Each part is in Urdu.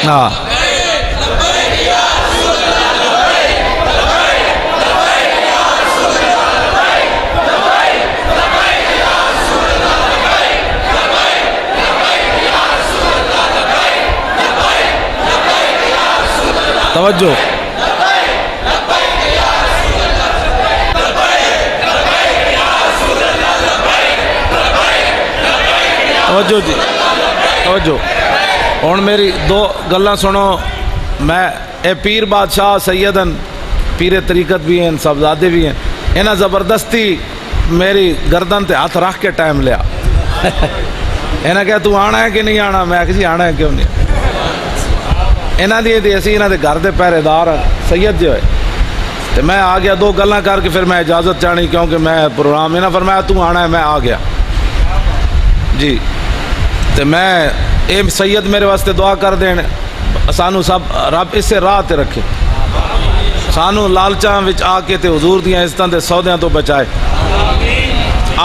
ہاں توجہ توجہ جی توجہ ہوں میری دو گلاں سنو. میں اے پیر بادشاہ سیدن پیر طریقت بھی ہیں صاحبزادے بھی ہیں, انہیں زبردستی میری گردن تے ہاتھ رکھ کے ٹائم لیا. انہیں کہا تو آنا ہے کہ نہیں آنا؟ میں کہا جی آنا ہے کیوں نہیں. انہاں دی اسی انہاں دے گھر دے پہرے دار سید جو ہے تو میں آ گیا. دو گلاں کر کے پھر میں اجازت چاہنی کیونکہ میں پروگرام انہاں فرمایا تو آنا ہے, میں آ گیا جی. تو میں اے سید میرے واسطے دعا کر دین سانو سب رب اس سے راہ تے رکھے, سانو لالچاں وچ آ کے تے حضور دیاں عزتاں تے سودیاں تو بچائے,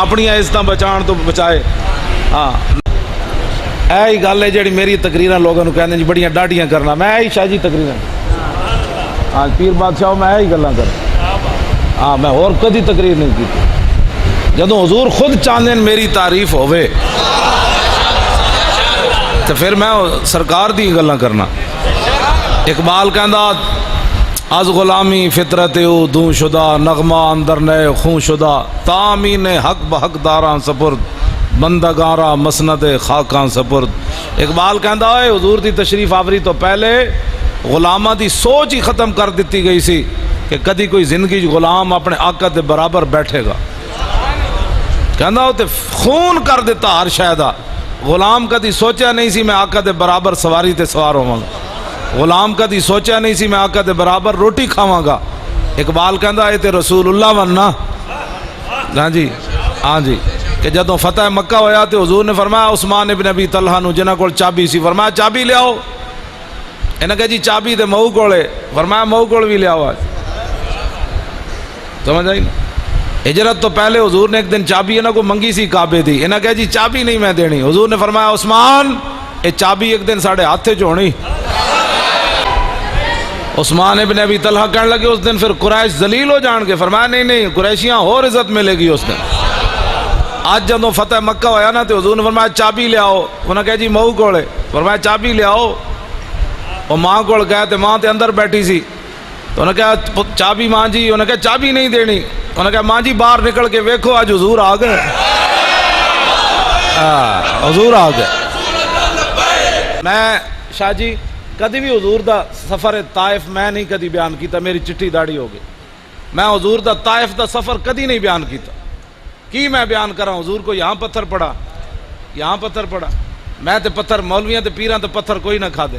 اپنی عزتاں بچان تو بچائے. ہاں اے گل ہے جڑی میری تقریراں لوگوں کو کہندے جی بڑیاں ڈاڈیاں کرنا, میں ہی شاہ جی تقریراں ہاں پیر بادشاہ میں ہی گلاں کر ہاں میں اور کدی تقریر نہیں کی. جدوں حضور خود چاہندے میری تعریف ہوئے تو پھر میں سرکار دی گلاں کرنا. اقبال کہندا از غلامی فطرت او دوں شدہ, نغمہ اندر نئے خون شدہ, تامین حق بحق داراں سپرد, بندگارا مسند خاکاں سپرد. اقبال کہندا ہے حضور دی تشریف آوری تو پہلے غلاماں دی سوچ ہی ختم کر دیتی گئی سی کہ کدی کوئی زندگی غلام اپنے آقا دے برابر بیٹھے گا. کہندا وہ تے خون کر دیتا ہر شے دا. غلام کدی سوچیا نہیں سی میں آقا دے برابر سواری تے سوار ہوواں گا, غلام کدی سوچیا نہیں سی میں آقا دے برابر روٹی کھاواں گا. اقبال کہندا اے تے رسول اللہ وننا. ہاں جی ہاں جی کہ جدوں فتح مکہ ہویا تو حضور نے فرمایا عثمان ابن ابی طلحہ نو جنہاں کول چابی سی, فرمایا چابی لے آؤ. انہاں کہا جی چابی تے مئو کول ہے, فرمایا مئو کول بھی لے آؤ. آج سمجھ آئی نا. ہجرت تو پہلے حضور نے ایک دن چابی انہاں کو منگی سی کعبے دی, انہاں کہا جی چابی نہیں میں دینی. حضور نے فرمایا عثمان اے چابی ایک دن ساڑھے ہاتھے چونی. عثمان ابن ابی طلحہ کہنے لگے اس دن پھر قریش ذلیل ہو جان کے, فرمایا نہیں نہیں قریشیاں اور عزت ملے گی اس دن. آج جدوں فتح مکہ ہویا نا تو حضور نے فرمایا چابی لے آؤ. انہاں کہا جی مئو کول ہے, فرمایا چابی لے آؤ. وہ ماں کول گئے تو ماں تے اندر بیٹھی سی, تو انہوں نے کہا چابی ماں جی, انہوں نے کہا چابی نہیں دینی. انہوں نے کہا ماں جی باہر نکل کے ویکھو آج حضور آ گئے, حضور آ گئے. میں شاہ جی کدی بھی حضور دا سفر طائف میں نہیں کدی بیان کیتا, میری چٹی داڑھی ہو گئی. میں حضور دا طائف دا سفر کدی نہیں بیان کیتا. کی میں بیان کراں, حضور کو یہاں پتھر پڑا یہاں پتھر پڑا. میں تے پتھر مولویاں تے پیراں تے پتھر کوئی نہ کھا دے,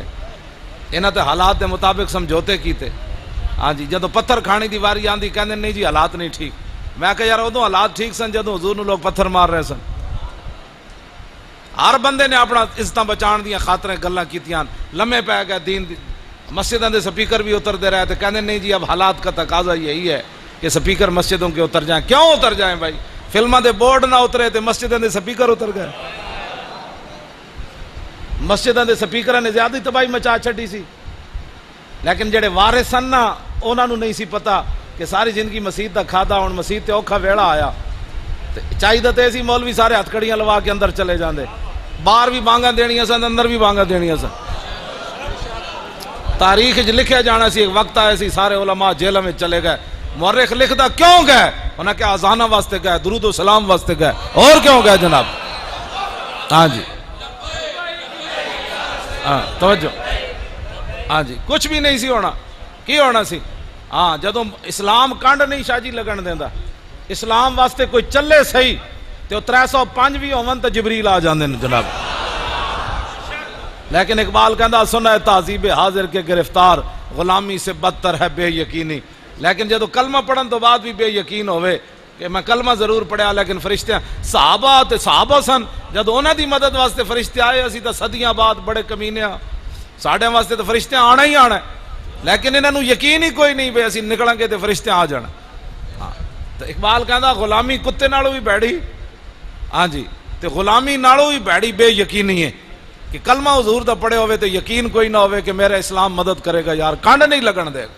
انہاں تے حالات دے مطابق سمجھوتے کیتے. ہاں جی جدوں پتھر کھانے دی واری آندی کہندے نہیں جی حالات نہیں ٹھیک. میں کہا یار ادوں حالات ٹھیک سن جدوں حضور نو لوگ پتھر مار رہے سن. ہر بندے نے اپنا عزتاں بچان دیاں خاطریں گلاں کیتیاں, لمحے پے گئے دین دی. مسجداں دے سپیکر بھی اتر دے رہے تھے, کہندے نہیں جی اب حالات کا تقاضا یہی ہے کہ سپیکر مسجدوں کے اتر جائیں. کیوں اتر جائیں بھائی؟ فلماں دے بورڈ نہ اترے تے مسجداں دے سپیکر اتر گئے. مسجداں دے سپیکراں نے زیادہ تباہی مچا چھڈی سی, لیکن جڑے وارث سن نا انہاں نو نہیں سی پتا کہ ساری زندگی مسجد دا کھادا, ہن مسجد تے اوکھا ویڑا آیا. چاہیے تے سی مولوی سارے ہتھ کڑیاں لوا کے اندر چلے جاندے, باہر بھی بانگاں دینیاں سن اندر بھی بانگاں دینیاں سن. تاریخ وچ لکھیا جانا سی, ایک وقت آیا سی سارے علماء جیلوں میں چلے گئے. مورخ لکھدا کیوں گئے؟ انہاں کہ اذاناں واسطے گئے, درود و سلام واسطے گئے. اور کیوں گئے جناب؟ ہاں جی ہاں توجہ. ہاں جی کچھ بھی نہیں سی ہونا. کی ہونا سی؟ ہاں جدوں اسلام کنڈ نہیں شاہ جی لگن دیندا, اسلام واسطے کوئی چلے صحیح تو 305 بھی ہون تو جبریل آ جاندے نے جناب. لیکن اقبال کہندا سنا ہے تہذیب حاضر کے گرفتار, غلامی سے بدتر ہے بے یقینی. لیکن جدوں کلمہ پڑھن تو بعد بھی بے یقین ہوئے کہ میں کلمہ ضرور پڑھیا لیکن فرشتے صحابہ سن, جدوں انہاں دی مدد واسطے فرشتے آئے اسی تو صدیاں بعد بڑے کمینے ہاں, ساڈے واسطے تو فرشتے آنا ہی آنا, لیکن انہاں نو یقین ہی کوئی نہیں بے اسی نکلاں گے تو فرشتے آ جانا. ہاں تو اقبال کہندا غلامی کتے نالوں بھی بھڑی, ہاں جی تے غلامی نالوں بھی بھڑی بے یقینی ہے. کہ کلمہ حضور دا پڑھے ہوئے تو یقین کوئی نہ ہوئے کہ میرا اسلام مدد کرے گا یار، کانڈ نہیں لگن دے گا۔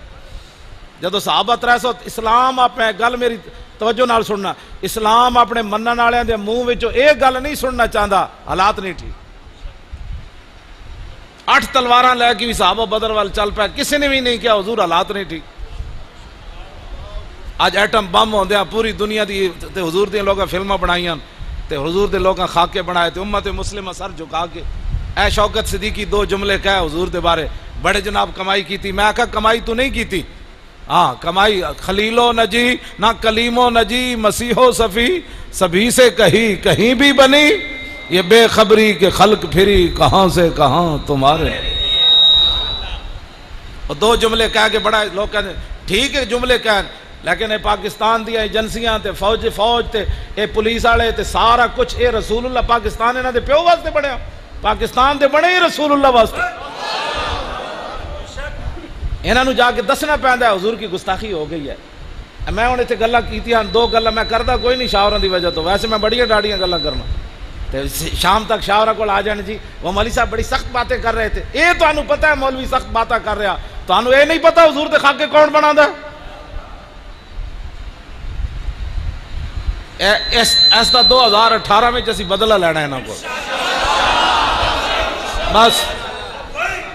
جدو صحابہ 300 اسلام آپ میں گل میری توجہ نال سننا، اسلام اپنے منن والے دے منہ وچوں اے گل نہیں سننا چاہتا، حالات نہیں ٹھیک۔ 8 تلواراں لے کے بھی صحابہ بدر وال چل پائے، کسی نے بھی نہیں کیا حضور حالات نہیں ٹھیک۔ آج ایٹم بم ہوندیاں پوری دنیا دی تے حضور دی لوگاں فلماں بنائیاں تے حضور دے لوگاں خاکے بنائے تے امت مسلمہ سر جھکا کے اے شوکت صدیقی 2 جملے کہے حضور دے بارے، بڑے جناب کمائی کی تھی۔ میں کہا کمائی تو نہیں کی تھی، ہاں کمائی خلیل و نجی نہ کلیم و نجی مسیح و صفی سبھی سے کہیں بھی بنی، یہ بے خبری کے خلق پھری کہاں سے کہاں تمہارے۔ اور 2 جملے کہہ کے بڑا لوگ کہتے ہیں ٹھیک ہے جملے کہن، لیکن اے پاکستان دیا ایجنسیاں تے فوج تے اے پولیس والے تے سارا کچھ اے رسول اللہ پاکستان انہاں دے پیو واسطے بنیا، پاکستان دے بنے ہی رسول اللہ واسطے۔ انہاں نو جا کے دسنا پیندا ہے حضور کی گستاخی ہو گئی ہے۔ میں ہن ایتھے گلاں کیتیاں 2 گلاں میں کردا کوئی نہیں شاوراں دی وجہ تو، ویسے میں بڑیاں ڈاڑیاں گلاں کرنا تے شام تک شاورا کول آ جان جی وہ مولوی صاحب بڑی سخت باتیں کر رہے تھے۔ اے تانوں پتہ ہے مولوی سخت باتیں کر رہا، تانوں اے نہیں پتہ حضور دے خاکے کون بناندا ہے؟ اس دا 2018 میں اسی بدلہ لینا ہے انہاں کو بس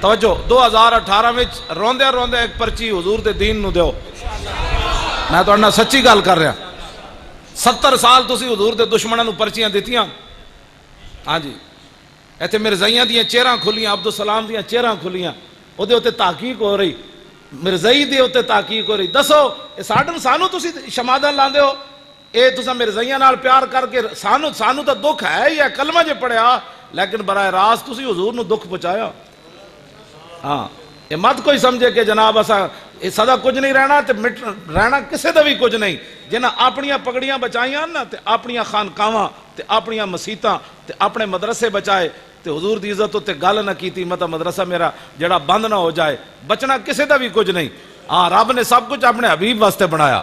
توجہ۔ 2018 میں روندے روندے ایک پرچی حضور دے دین نو دیو۔ میں تو انہاں سچی گل کر رہا، 70 سال تسی حضور دے دشمنوں نو پرچیاں دیتیاں، ہاں جی ایتھے مرزائیاں دیاں چہراں کھلیاں، عبدالسلام دیاں چہراں کھلیاں، او دے اوتے تحقیق ہو رہی، مرزائی دے اوتے تحقیق ہو رہی۔ دسو سانو تسی شمادن لاندے ہو، اے تساں مرزائیاں نال پیار کر کے سانو تا دکھ ہے ہی ہے، کلمہ جے پڑھیا، لیکن براہ راست تسی حضور نو دکھ پہنچایا۔ ہاں یہ مت کوئی سمجھے کہ جناب اسا سدا کچھ نہیں رہنا تے رہنا کسے دا بھی کچھ نہیں۔ جنہاں اپنیاں پگڑیاں بچائیاں نا تے اپنیاں خانقاواں تے اپنیاں مسیتاں تے اپنے مدرسے بچائے تے حضور دی عزت تے گل نہ کیتی مطلب مدرسہ میرا جڑا بند نہ ہو جائے، بچنا کسے دا بھی کچھ نہیں۔ ہاں رب نے سب کچھ اپنے حبیب واسطے بنایا،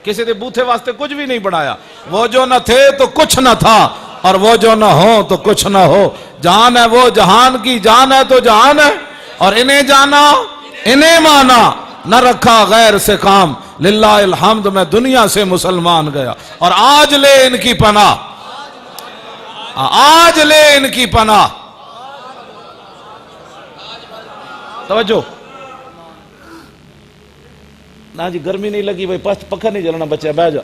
کسی دے بوتھے واسطے کچھ بھی نہیں بنایا۔ وہ جو نہ تھے تو کچھ نہ تھا، اور وہ جو نہ ہو تو کچھ نہ ہو۔ جان ہے وہ جہان کی جان ہے تو جہان ہے، اور انہیں جانا انہیں مانا، نہ رکھا غیر سے کام، للہ الحمد میں دنیا سے مسلمان گیا، اور آج لے ان کی پناہ، آج لے ان کی پناہ۔ توجہ نا جی، گرمی نہیں لگی بھائی، پکھا نہیں جلنا بچے بہ جا۔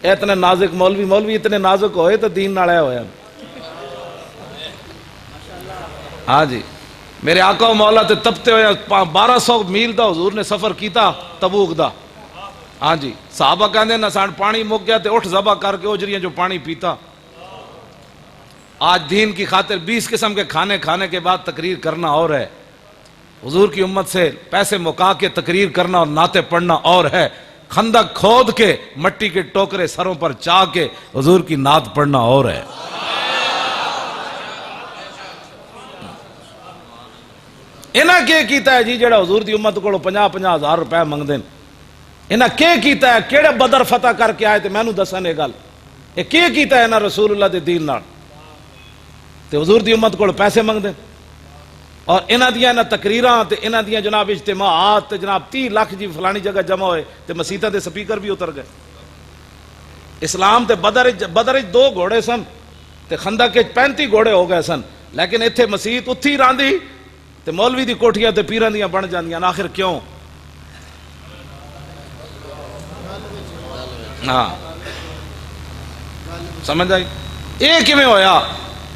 اتنے نازک مولوی اتنے نازک ہوئے تو دین نال ہویا۔ ہاں جی میرے آقا و مولا تے تپتے ہوئے 1200 میل دا حضور نے سفر کیتا تبوک دا۔ ہاں جی صحابہ کہندے نہ سان پانی مک گیا تے اٹھ ذبح کر کے اجریاں جو پانی پیتا۔ آج دین کی خاطر 20 قسم کے کھانے کھانے کے بعد تقریر کرنا اور ہے، حضور کی امت سے پیسے مکا کے تقریر کرنا اور نعتیں پڑھنا اور ہے، خندق کھود کے مٹی کے ٹوکرے سروں پر چاہ کے حضور کی نعت پڑھنا اور ہے۔ انہاں کیا کیتا ہے جی جڑا حضور دی امت کو 50-50 ہزار روپے منگ دین؟ انہاں کیا کیتا ہے؟ کیڑے بدر فتح کر کے آئے تے مینوں دسن یہ گل، یہ کیا کیتا ہے انہاں رسول اللہ دے دین نال تے حضور دی امت کو پیسے منگ دین؟ اور انہاں دیاں انہاں تقریراں تے انہاں دیاں جناب اجتماعات تے جناب 30 لاکھ جی فلانی جگہ جمع ہوئے تے مسیتاں دے سپیکر بھی اتر گئے۔ اسلام تے بدر 2 گھوڑے سن تے خندق کے 35 گھوڑے ہو گئے سن، لیکن ایتھے مسیت اتھی راندی تے مولوی دی کوٹھیاں تے پیراں دیاں بن جاندیاں۔ آخر کیوں؟ ہاں سمجھ آئی؟ یہ کیویں ہویا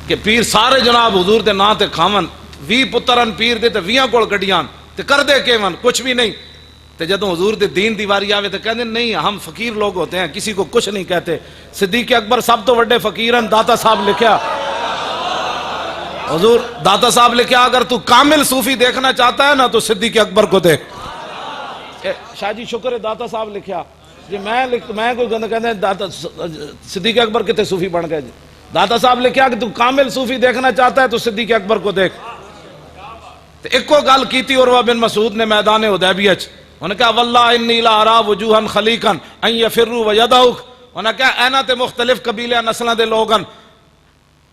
کہ پیر سارے جناب حضور دے نام تے کھاون، 20 پترن پیر دے تے 20 کول گڈیاں تے کر دے کیون کچھ بھی نہیں، تے جدوں حضور دے دین دی واری آوے تے کہندے نہیں ہم فقیر لوگ ہوتے ہیں، کسی کو کچھ نہیں کہتے۔ صدیق اکبر سب تو بڑے فقیرن، داتا صاحب لکھیا، حضور داتا صاحب لکھیا اگر تو کامل صوفی دیکھنا چاہتا ہے نا تو صدیق اکبر کو دیکھ۔ شاہ جی شکر ہے داتا صاحب لکھیا جی، میں کوئی گند کہندے داتا صدیق اکبر کتے صوفی بن گئے جی؟ داتا صاحب لکھیا کہ تو کامل صوفی دیکھنا چاہتا ہے تو صدیق اکبر کو دیکھ۔ ایک کو گل کیتی عروہ بن مسعود نے میدان حدیبیہ چ، انہوں نے کہا واللہ انی لا ارا وجوہا خلیقا ان یفروا ویدعوک، انہوں نے کہا اینا تے مختلف قبیلے نسلاں دے لوگن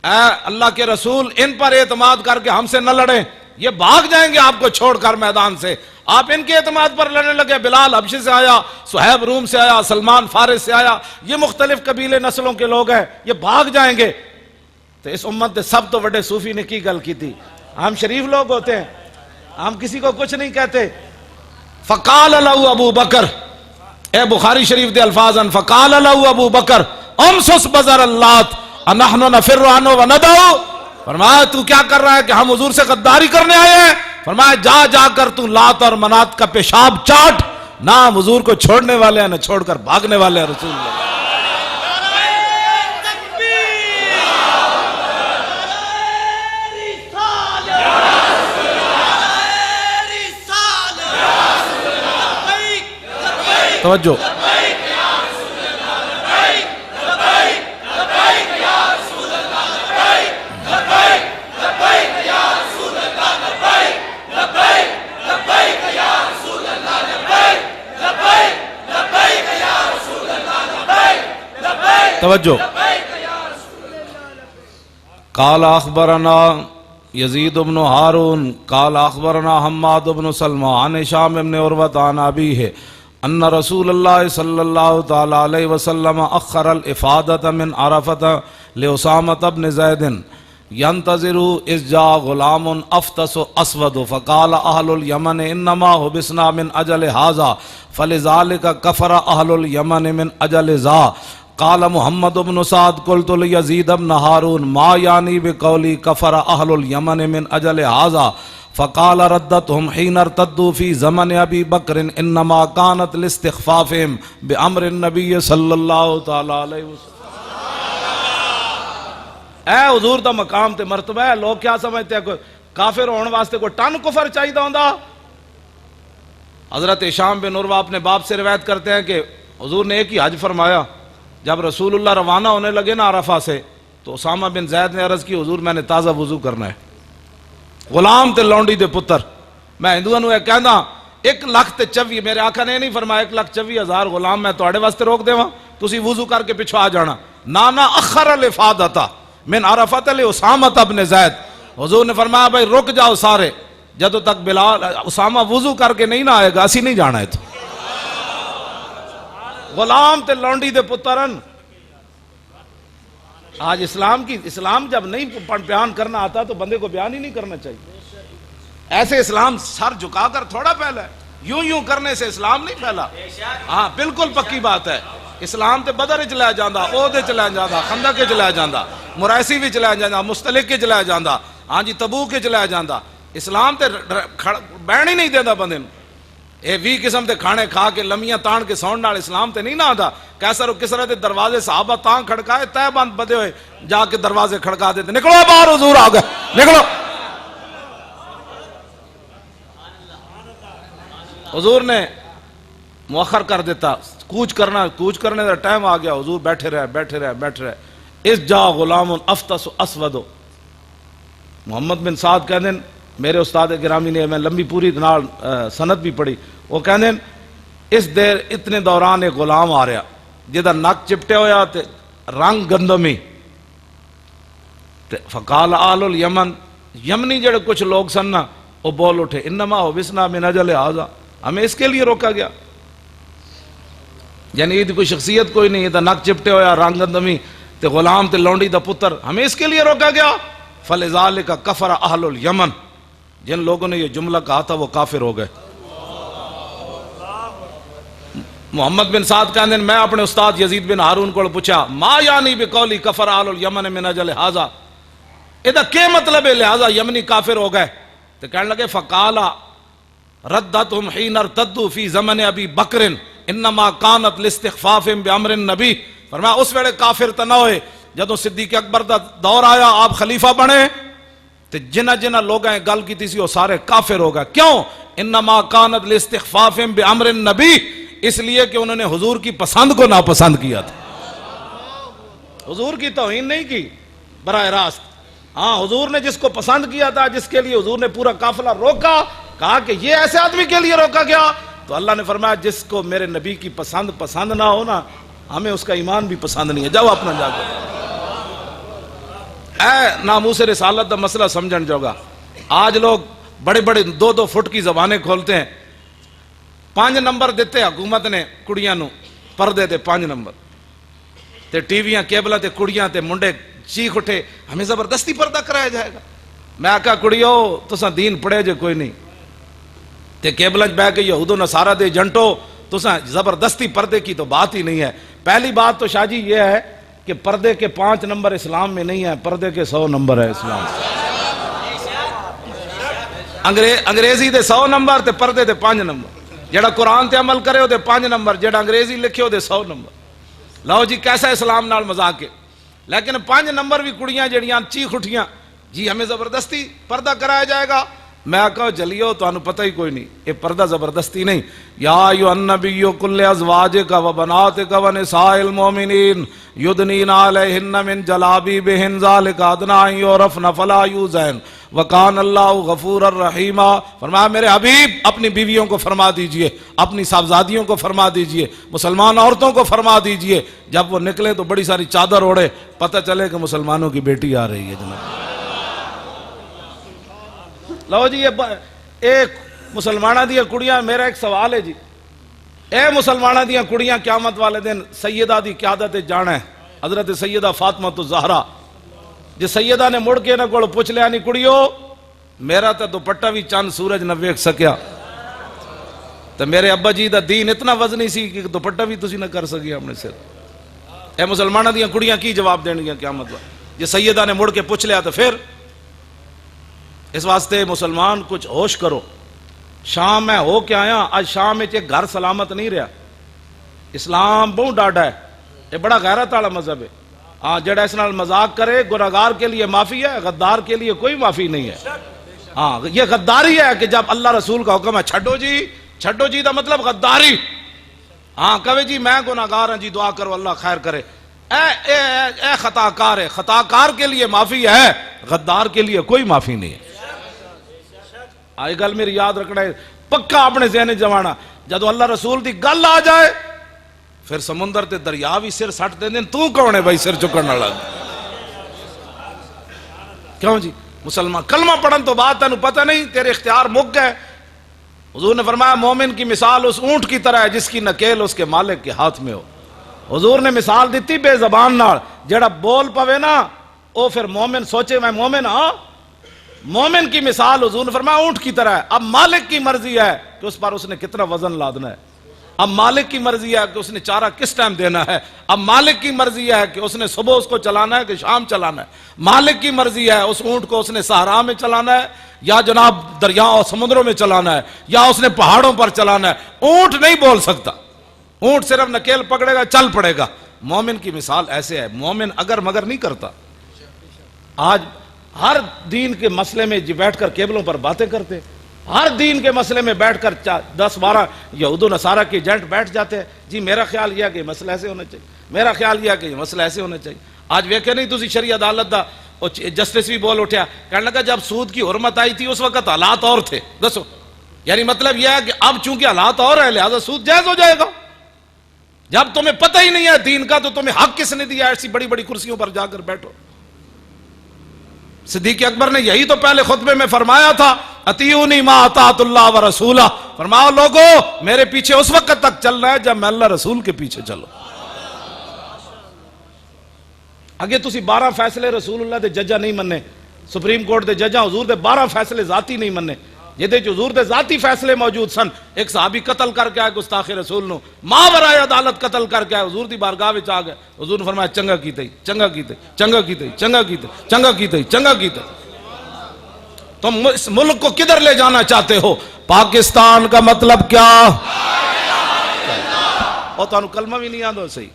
اے اللہ کے رسول ان پر اعتماد کر کے ہم سے نہ لڑیں، یہ بھاگ جائیں گے آپ کو چھوڑ کر میدان سے. آپ ان کے اعتماد پر لڑنے لگے. بلال حبشی سے آیا، صہیب روم سے آیا، سلمان فارس سے آیا، یہ مختلف قبیلے نسلوں کے لوگ ہیں، یہ بھاگ جائیں گے. تو اس امت نے سب تو بڑے صوفی نے کی گل کی تھی. ہم شریف لوگ ہوتے ہیں، ہم کسی کو کچھ نہیں کہتے. فقال له ابو بکر، اے بخاری شریف دے الفاظ ان، فقال له ابو بکر امسس بزر اللات انحن نفر عنه وندعو. فرمایا تو کیا کر رہا ہے کہ ہم حضور سے غداری کرنے آئے ہیں؟ فرمایا جا جا کر تو لات اور منات کا پیشاب چاٹ. نہ ہم حضور کو چھوڑنے والے ہیں نہ چھوڑ کر بھاگنے والے ہیں. رسول اللہ توجہ. توجہ. قال اخبرنا یزید بن ہارون قال اخبرنا حماد بن سلمہ عن ہشام بن عروہ عن ابیہ ان رسول اللہ صلی اللہ تعالی علیہ وسلم اخر الافادۃ من عرفۃ لاسامۃ بن زید ينتظر اذ جاء غلام افطس اسود فقال اہل الیمن انما حبسنا من اجل هذا فلذلك كفر اہل الیمن من اجل ذا. قال محمد بن سعد قلت لیزید بن ہارون ما یعنی بقولی کفر اہل الیمن من اجل هذا فقال ردتهم حين ارتدوا في زمن ابی بکر انما كانت لاستخفافهم بامر النبی صلی اللہ تعالی علیہ وسلم. اے حضور دا مقام تے مرتبہ ہے. لوگ کیا سمجھتے ہیں کوئی کافر ہونے واسطے کوئی ٹن کفر چاہیے ہوندا؟ حضرت ہشام بن عروہ اپنے باپ سے روایت کرتے ہیں کہ حضور نے ایک ہی حج فرمایا. جب رسول اللہ روانہ ہونے لگے نا عرفہ سے تو اسامہ بن زید نے عرض کی حضور میں نے تازہ وضو کرنا ہے. غلام تے لونڈی دے پتر میں ہندوؤں نوں کہندا 1,24,000 میرے آقا نے نہیں فرمایا 1,24,000 غلام میں تواڈے واسطے روک دیواں تسی وضو کر کے پیچھے آ جانا. نانا اخر الافادۃ من عرفۃ لاسامۃ بن زید. حضور نے فرمایا بھائی رک جاؤ سارے، جدوں تک بلال اسامہ وضو کر کے نہیں نہ آئے گا اسی نہیں جانا ہے. تو غلام تے لونڈی دے پترن آج اسلام جب نہیں بیان کرنا آتا تو بندے کو بیان ہی نہیں کرنا چاہیے. ایسے اسلام سر جھکا کر تھوڑا پھیلا ہے، یوں کرنے سے اسلام نہیں پھیلا. ہاں بالکل پکی بات ہے. اسلام تے بدر وچ لے جاندا، عہد وچ لے جاندا، خندق وچ لے جاندا، مرائسی وچ لے جاندا، مستلق وچ لے جاندا، ہاں جی تبوک وچ لے جاندا. اسلام تے بہن ہی نہیں دیندا بندے نوں. اے 20 قسم دے کھانے کھا کے لمیاں تان کے سون نال اسلام تے نہیں نہ آندا. کیسر و کسرا دے دروازے صحابہ تاں کھڑکائے تے بند بدے ہوئے جا کے دروازے کھڑکا دیتے نکلو باہر حضور آ گئے نکلو. حضور نے مؤخر کر دیتا، کوچ کرنے دا ٹائم آ گیا. حضور بیٹھے رہے. اس جا غلام افطس اسود. محمد بن سعد کہندے میرے استاد گرامی نے میں لمبی پوری سند بھی پڑھی. وہ کہندے اس دیر اتنے دوران ایک غلام آ رہا جہاں نک چپٹیا ہوا تے رنگ گندمی. فقال آل الیمن، یمنی جڑے کچھ لوگ سن نا وہ بول اٹھے انما حبسنا من اجل ھذا، ہمیں اس کے لیے روکا گیا. یعنی یہ کوئی شخصیت کوئی نہیں، یہ نک چپٹے ہوا رنگ گندمی تے غلام تے لونڈی دا پتر، ہمیں اس کے لیے روکا گیا. فلذالک کفر اہل الیمن، جن لوگوں نے یہ جملہ کہا تھا وہ کافر ہو گئے. محمد بن سعد کہندے میں اپنے استاد یزید بن ہارون کو پوچھا ما یعنی بقولی کفر اہل الیمن من اجل ھذا، ادا کیا مطلب ہے لہذا یمنی کافر ہو گئے؟ تو کہنے لگے فقال ردتهم حين ارتدوا في زمن ابی بکر انما كانت لاستخفافهم بامر النبی. فرمایا اس ویلے کافر تو نہ ہوئے جدوں صدیق اکبر دا دور آیا آپ خلیفہ بنے تو جنہ لوگاں گل کی تھی وہ سارے کافر ہو گئے. کیوں؟ انما كانت لاستخفافهم بامر النبی، اس لیے کہ انہوں نے حضور کی پسند کو ناپسند کیا تھا. حضور کی توہین نہیں کی براہ راست، ہاں حضور نے جس کو پسند کیا تھا، جس کے لیے حضور نے پورا قافلہ روکا، کہا کہ یہ ایسے آدمی کے لیے روکا گیا، تو اللہ نے فرمایا جس کو میرے نبی کی پسند نہ ہونا ہمیں اس کا ایمان بھی پسند نہیں ہے، جاؤ اپنا جا کے. اے ناموس رسالت دا مسئلہ سمجھن جوگا آج لوگ بڑے بڑے 2-2 فٹ کی زبانیں کھولتے ہیں. 5 نمبر دیتے حکومت نے کڑیاں نو پردے دے 5 نمبر تے ٹی ویاں کیبلاں تے کڑیاں تے منڈے چیخ اٹھے ہمیں زبردستی پردہ کرایا جائے گا. میں آکھا کڑیو تساں دین پڑھے جے کوئی نہیں تے کیبلنج بہ کے یہود و نصارہ دے جنٹو تساں زبردستی پردے کی تو بات ہی نہیں ہے. پہلی بات تو شاہ جی یہ ہے کہ پردے کے 5 نمبر اسلام میں نہیں ہے, پردے کے 100 نمبر ہے اسلام. انگریزی دے 100 نمبر تے پردے دے 5 نمبر. جڑا قرآن تے عمل کرے ہو دے 5 نمبر, جڑا انگریزی لکھے ہو دے 100 نمبر. لو جی کیسا اسلام نال مذاق ہے. لیکن 5 نمبر بھی کڑیاں جڑیاں چیخ اٹھیاں جی ہمیں زبردستی پردہ کرایا جائے گا. میں کہا جلیو تو انہوں پتہ ہی کوئی نہیں, یہ پردہ زبردستی نہیں. یا ایھا النبی کل ازواجک و بناتک و نساء المؤمنین یدنین علیہن من جلابیبہن ذالک ادنی ان یعرفن فلا یؤذین وکان اللہ غفور الرحیم. فرمایا میرے حبیب اپنی بیویوں کو فرما دیجئے, اپنی صاحبزادیوں کو فرما دیجئے, مسلمان عورتوں کو فرما دیجئے جب وہ نکلے تو بڑی ساری چادر اوڑے, پتہ چلے کہ مسلمانوں کی بیٹی آ رہی ہے. جناب لو جی ایک مسلمانہ دیا کڑیاں, میرا ایک سوال ہے جی, اے مسلمانہ دیا کڑیاں قیامت والے دن سیدہ دی قیادت جانا ہے حضرت سیدہ فاطمہ الزہرا. جی سیدہ نے مڑ کے نہ کوڑ پوچھ لیا نہیں کڑیو میرا تا دوپٹہ بھی چند سورج نہ ویکھ سکیا, تو میرے ابا جی دا دین اتنا وزنی سی کہ دوپٹہ بھی تسی نہ کر سکیا اپنے سر. اے مسلمانہ دیا کڑیاں کی جواب دین گیا قیامت والے. جی سیدہ نے مڑ کے پوچھ لیا تو پھر اس واسطے مسلمان کچھ ہوش کرو. شام میں ہو کے آیا, آج شام میں ایک گھر سلامت نہیں رہا. اسلام بہت ڈاڈا ہے, یہ بڑا غیرت والا مذہب ہے. ہاں جڑا اس نال مذاق کرے گناہگار کے لیے معافی ہے, غدار کے لیے کوئی معافی نہیں ہے. ہاں یہ غداری ہے کہ جب اللہ رسول کا حکم ہے چھڈو جی دا مطلب غداری. ہاں کہے جی میں گناہگار ہوں جی دعا کرو اللہ خیر کرے. اے خطا کار ہے, خطا کار کے لیے معافی ہے, غدار کے لیے کوئی معافی نہیں ہے. آئی گل میری یاد رکھنا ہے پکا اپنے ذہن جوانا. جدو اللہ رسول دی گل آ جائے پھر سمندر تے دریا بھی سر سٹ دیں. تو کون ہے بھائی سر چکن والا؟ کیوں جی مسلمان کلمہ پڑھن تو بات تینوں پتہ نہیں, تیرے اختیار مک گئے. حضور نے فرمایا مومن کی مثال اس اونٹ کی طرح ہے جس کی نکیل اس کے مالک کے ہاتھ میں ہو. حضور نے مثال دیتی بے زبان نال, جڑا بول پوے نا او پھر مومن سوچے میں مومن ہاں. مومن کی مثال حضور نے فرمایا اونٹ کی طرح ہے. اب مالک کی مرضی ہے کہ اس پر اس نے کتنا وزن لادنا ہے, اب مالک کی مرضی ہے کہ اس نے چارہ کس ٹائم دینا ہے, اب مالک کی مرضی ہے کہ اس نے صبح اس کو چلانا ہے کہ شام چلانا ہے, مالک کی مرضی ہے اس اونٹ کو اس نے صحرا میں چلانا ہے یا جناب دریا اور سمندروں میں چلانا ہے یا اس نے پہاڑوں پر چلانا ہے. اونٹ نہیں بول سکتا, اونٹ صرف نکیل پکڑے گا چل پڑے گا. مومن کی مثال ایسے ہے, مومن اگر مگر نہیں کرتا. آج ہر دین کے مسئلے میں جی بیٹھ کر کیبلوں پر باتیں کرتے, ہر دین کے مسئلے میں بیٹھ کر 10-12 یہود و نصارہ کے ایجنٹ بیٹھ جاتے ہیں. جی میرا خیال یہ ہے کہ یہ مسئلہ ایسے ہونا چاہیے, میرا خیال یہ ہے کہ یہ مسئلہ ایسے ہونا چاہیے. آج ویکھے نہیں تسی شریع عدالت دا جسٹس بھی بول اٹھیا, کہنے لگا جب سود کی حرمت آئی تھی اس وقت حالات اور تھے. دسو یعنی مطلب یہ ہے کہ اب چونکہ حالات اور ہے لہذا سود جائز ہو جائے گا. جب تمہیں پتہ ہی نہیں ہے دین کا تو تمہیں حق کس نے دیا ایسی بڑی بڑی کرسیوں پر جا کر بیٹھو. صدیق اکبر نے یہی تو پہلے خطبے میں فرمایا تھا, اطیعونی ما اطاعت اللہ و رسولہ. فرماؤ لوگو میرے پیچھے اس وقت تک چلنا ہے جب میں اللہ رسول کے پیچھے چلو. اگے تسی 12 فیصلے رسول اللہ دے ججا نہیں مننے, سپریم کورٹ دے ججا حضور دے 12 فیصلے ذاتی نہیں مننے جہدے حضور دے ذاتی فیصلے موجود سن. ایک صحابی قتل کر کے آئے گستاخ رسول نو, ماں برائے عدالت قتل کر کے آئے, حضور دی بارگاہ وچ آ گئے. حضور نے فرمایا چنگا کیتے ہی, چنگا کیتے ہی, چنگا کیتے ہی, چنگا کیتے ہی, چنگا کیتے ہی, چنگا کیتے. تم اس ملک کو کدھر لے جانا چاہتے ہو؟ پاکستان کا مطلب کیا؟ اور تانوں کلمہ بھی نہیں آندو صحیح.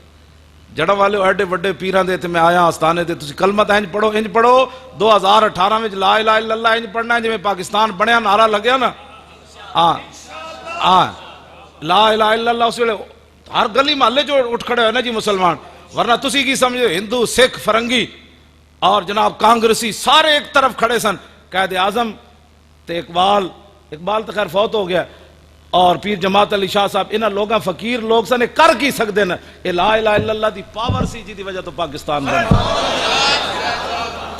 جڑا والے ایڈے وڈے پیراں دے تے میں آیا آستانے تے تسی کلمہ تے انج پڑھو 2018 وچ لا الہ الا اللہ انج پڑھنا ہے جویں پاکستان بنیا نعرہ لگیا نا. ہاں لا الہ الا اللہ اس ویلے ہر گلی محلے جو اٹھ کھڑے ہوئے نا جی مسلمان. ورنہ تسی کی سمجھو ہندو سکھ فرنگی اور جناب کانگریسی سارے ایک طرف کھڑے سن. قائد اعظم تے اقبال تو خیر فوت ہو گیا, اور پیر جماعت علی شاہ صاحب انہاں لوگاں فقیر لوگ سنے کر کی سکتے نا. یہ لا الہ الا اللہ دی پاور سی جی دی وجہ تو پاکستان بنا.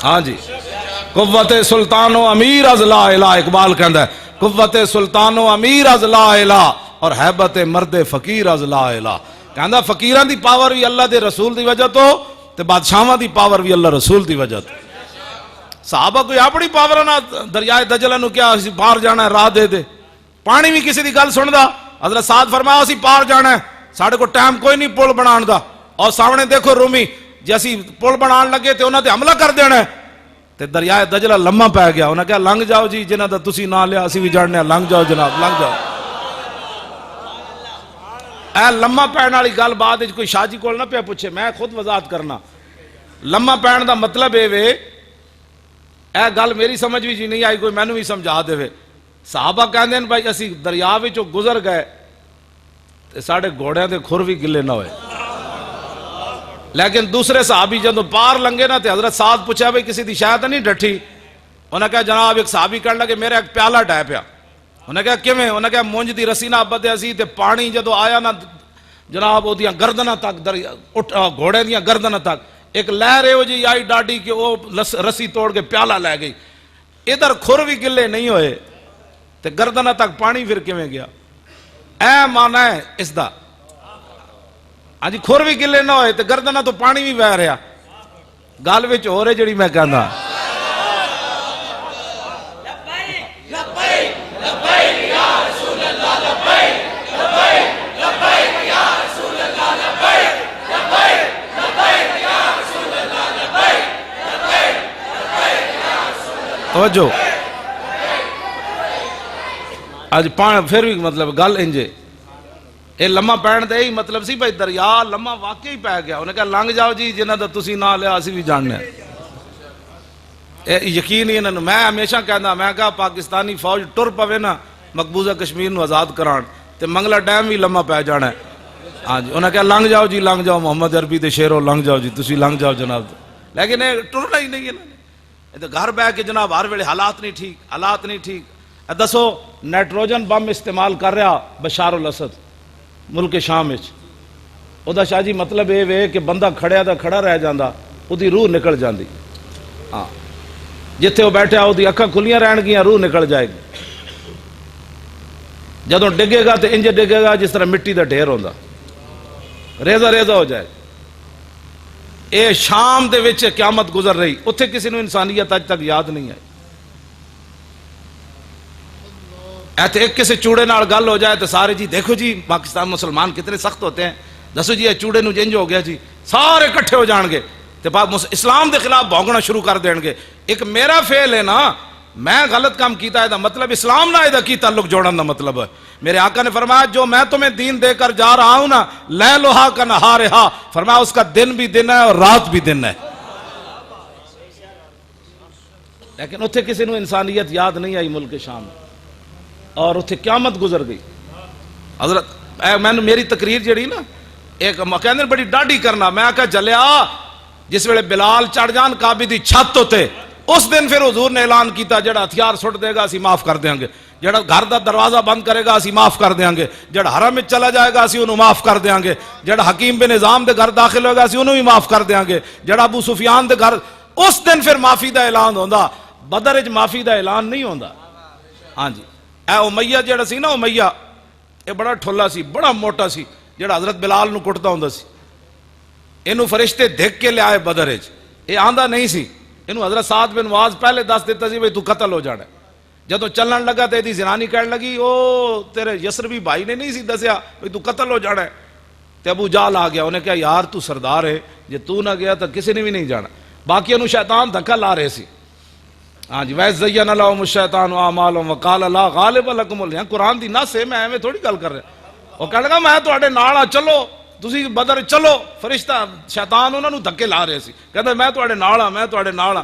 ہاں جی، قوت سلطان و امیر از لا الہ، اقبال کہندا ہے قوت سلطان و امیر از لا الہ اور حیبت مرد فقیر از لا الہ. کہندا فقیراں دی پاور بھی اللہ دے رسول دی وجہ تو تے بادشاہاں دی پاور بھی اللہ رسول دی وجہ تو. صحابہ کوئی اپنی پاور نہ دریائے دجلہ نو کیا اسی پار جانا ہے راہ دے دے، پانی بھی کسی دی گل سندا. حضرت سعد فرمایا اسی پار جانا ہے، ساڑھے کو ٹائم کوئی نہیں پل بنان دا، اور سامنے دیکھو رومی جیسی پل بنان لگے تے انہاں تے حملہ کر دینا ہے. تے دریائے دجلہ لمحہ پہ گیا، انہاں کہا لنگ جاؤ جی جنہاں دا تسی نہ لیا اسی بھی جاننے ہیں، لنگ جاؤ جناب لنگ جاؤ. اے لمحہ پہن والی گل بعد وچ کوئی شاہ جی کول نہ پیا پوچھے، میں خود وضاحت کرنا. لمحہ پہن دا مطلب اے وے، اے گل میری سمجھ بھی جی نہیں آئی، کوئی مینوں بھی سمجھا دے. صحابہ کہندے ہیں بھائی اسی دریا وچوں گزر گئے تے ساڈے گھوڑیاں دے کھر بھی گلے نہ ہوئے. لیکن دوسرے صحابی جدوں پار لنگے نا تے حضرت سعد پوچھا بھائی کسی دی شاید نہیں ڈٹھی. انہاں کہا جناب ایک صحابی کہنے لگے میرا ایک پیالہ ڈہ پیا. انہاں کہا کیویں؟ انہاں کہا مونج دی رسی نہ بدھیا سی تے پانی جدوں آیا نا جناب اودیاں گردناں تک گھوڑے دیاں گردناں تک ایک لہر ہو جی آئی ڈاڈی کہ وہ رسی توڑ کے پیالہ لے گئی. ادھر کھر بھی گلے نہیں ہوئے تے گردناں تک پانی پھر کیویں گیا؟ اے معنی ہے اس دا. ہاں جی کھر بھی گلے نہ ہوئے تے گردناں تو پانی بھی بہ رہا. گل وچ ہو رہے جڑی میں کہندا توجہ. اج پھر بھی مطلب گل انجے اے لمحہ پہن دے ہی مطلب سی بھائی دریا لمحہ واقعی پہ گیا. انہیں کہا لنگ جاؤ جی جنہاں دا تسی نہ لیا اسی بھی جاننے ہیں. یقین ہی انہوں میں ہمیشہ کہنا میں کہا پاکستانی فوج ٹر پوے نا مقبوضہ کشمیر نو آزاد کران تے منگلا ڈیم بھی لمحہ پہ جانا ہے. ہاں جی انہیں کہا لنگ جاؤ جی لنگ جاؤ محمد عربی دے شیرو لنگ جاؤ جی تسی لنگ جاؤ جناب. لیکن یہ ٹرنا ہی نہیں ہے. گھر بہ کے جناب ہر ویلے حالات نہیں ٹھیک حالات نہیں ٹھیک. دسو نائٹروجن بم استعمال کر رہا بشار الاسد ملک شام وچ. او دا شاہ جی مطلب اے وے کہ بندہ کھڑیا دا کھڑا رہ جاندا اودی روح نکل جاندی. ہاں جتھے وہ بیٹھا اودی اکھاں کھلیاں رہن گیاں روح نکل جائے گی. جدوں ڈگے گا تے انج ڈگے گا جس طرح مٹی دا ڈھیر ہوندا ریزہ ریزہ ہو جائے. اے شام دے وچ قیامت گزر رہی اتھے کسی نو انسانیت اج تک یاد نہیں آئی. ایتھے ایک کسی چوڑے نال گل ہو جائے تو سارے جی دیکھو جی پاکستان مسلمان کتنے سخت ہوتے ہیں، دسو جی یہ چوڑے نو جنج ہو گیا جی سارے کٹھے ہو جان گے تے اسلام دے خلاف بھونکنا شروع کر دین گے. ایک میرا فعل ہے نا میں غلط کام کیتا ہے دا مطلب اسلام نہ ہے کی تعلق جوڑن دا مطلب ہے. میرے آقا نے فرمایا جو میں تمہیں دین دے کر جا رہا ہوں نا لیلھا کنہارھا، فرمایا اس کا دن بھی دن ہے اور رات بھی دن ہے. لیکن اتھے کسی نو انسانیت یاد نہیں آئی ملک شام میں اور اتھے قیامت گزر گئی. حضرت میں میری تقریر جڑی نا ایک کہندے بڑی ڈاڈی کرنا میں آکھا جلیا جس ویلے بلال چڑھ جان کعبے دی چھت ہوتے اس دن پھر حضور نے اعلان کیتا جڑا ہتھیار سٹ دے گا اسی معاف کر دیں گے، جڑا گھر دا دروازہ بند کرے گا اسی معاف کر دیں گے، جڑا حرم میں چلا جائے گا اسی انہوں معاف کر دیں گے، جڑا حکیم بن نظام دے گھر داخل ہوگا اسی انہوں بھی معاف کر دیں گے، جڑا ابو سفیان دے گھر اس دن پھر معافی دا اعلان ہوندا. بدر وچ معافی دا اعلان نہیں ہوندا. ہاں جی اے امیہ جڑا سی نا امیہ اے بڑا ٹھولا سی بڑا موٹا سی جڑا حضرت بلال نو کٹدا ہوندا سی. اینو فرشتے دھک کے لے آئے بدر وچ، اے آندا نہیں سی. اینو حضرت سعد بن معاذ پہلے دس دیتا سی بھئی تو قتل ہو جانا ہے. جدوں چلن لگا تے دی زنانی کہنے لگی او تیرے یسربی بھائی نے نہیں سی دسیا بھئی تو قتل ہو جانا ہے. تے ابو جہل آ گیا، انہیں کہا یار تو سردار ہے جے تو نہ گیا تو کسی نے بھی نہیں جانا. باقی انہوں شیطان دھکا لا رہے سی. ہاں جی وَإِذْ زَيَّنَ لَهُمُ الشَّيْطَانُ أَعْمَالَهُمْ وَقَالَ لَا غَالِبَ لَكُمُ الْيَوْمَ. قرآن دی نص ہے میں ایویں تھوڑی گل کر رہا. وہ کہنے لگا میں تواڈے نال آ چلو تسی بدر چلو. فرشتہ شیطان انہاں نو دھکے لا رہے سی کہندا میں تواڈے نال آ میں تواڈے نال آ.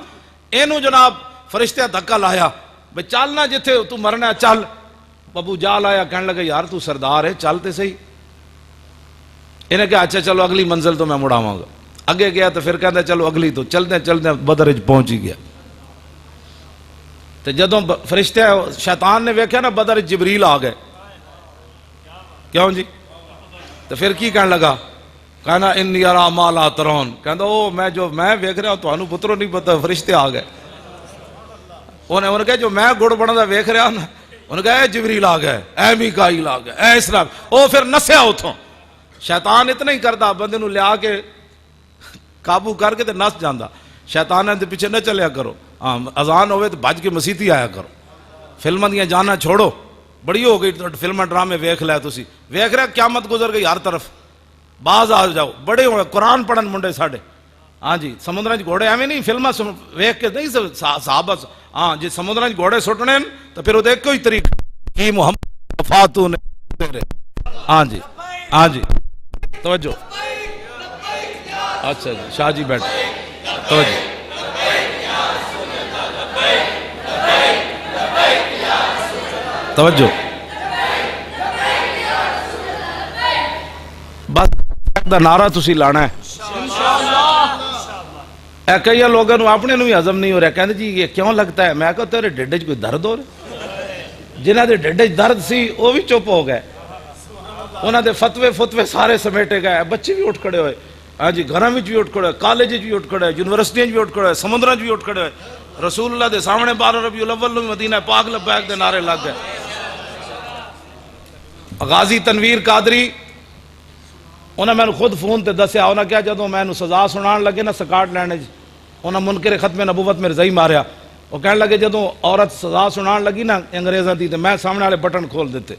اینو جناب فرشتے دھکا لایا بھئی چل نہ جتھے تو مرنا ہے چل. ابو جہل آیا کہنے لگا یار تو سردار ہے چل تے صحیح. انہیں کہا اچھا چلو اگلی منزل تو میں مڑاواں گا. اگے گیا تو پھر کہندا چلو اگلی تو چلدے چلدے بدر وچ پہنچ ہی گیا. تو جدوں فرشتے شیطان نے ویکھیا نا بدر وچ جبریل آ گئے کیوں جی تو پھر کی کہنے لگا کہنا انی ارا ما لا ترون، کہندا او میں ویکھ رہا ہوں تانوں پترو نہیں پتہ فرشتے آ گئے. انہیں کہا جو میں گڑ بندا ویکھ رہا ہوں، انہیں کہا اے جبریل آ گئے، اے میکائیل آ گئے، اے اسرافیل. او پھر نسیا اتھوں. شیطان اتنا ہی کردا بندے نو لیا کے قابو کر کے تے نس جاندا. شیطان دے پیچھے نہ چلیا کرو. ہاں اذان ہوئے تو بھج کے مسیتی آیا کرو. فلماں دیاں جانا چھوڑو، بڑی ہو گئی فلماں ڈرامے ویکھ لے تسی. ویکھ رہے قیامت گزر گئی ہر طرف، باز آ جاؤ. بڑے ہوئے قرآن پڑھن منڈے ساڈے. ہاں جی سمندراں وچ گھوڑے ایویں نہیں فلماں ویکھ کے نہیں صحابہ. ہاں جی سمندراں وچ گھوڑے سٹنے تو پھر وہ ایک ہی طریقہ کی محمد وفاتوں نے. ہاں جی ہاں جی توجہ. اچھا جی شاہ جی بیٹھ توجہ. توجہ بس دا نعرہ تسی لانا ہے. اے کئی لوگوں نے اپنے نو ہی ہضم نہیں ہو رہا. کہتے جی یہ کیوں لگتا ہے؟ میں کہا تیرے ڈھڈ وچ کوئی درد ہو رہا؟ جنہاں دے ڈھڈ وچ درد سی وہ بھی چپ ہو گئے. انہاں دے فتوے سارے سمیٹے گئے. بچے بھی اٹھ کھڑے ہوئے. ہاں جی گھراں وچ بھی اٹھ کھڑے ہوئے، کالج وچ بھی اٹھ کھڑے ہوئے، یونیورسٹیاں وچ بھی اٹھ کھڑے ہوئے، سمندراں وچ بھی اٹھ کھڑے ہوئے. رسول اللہ دے سامنے 12 ربیع الاول نو مدینہ پاک لبیک دے نعرے لگ گئے. غازی تنویر قادری انہاں میں خود فون تے دسیا. انہاں کیا جدوں میں سزا سنان لگے نا سکاٹ لینے انہاں منکر ختم نبوت میں رضائی ماریا. وہ کہنے لگے جدوں عورت سزا سنان لگی نا انگریزاں دی تے میں سامنے والے بٹن کھول دیتے.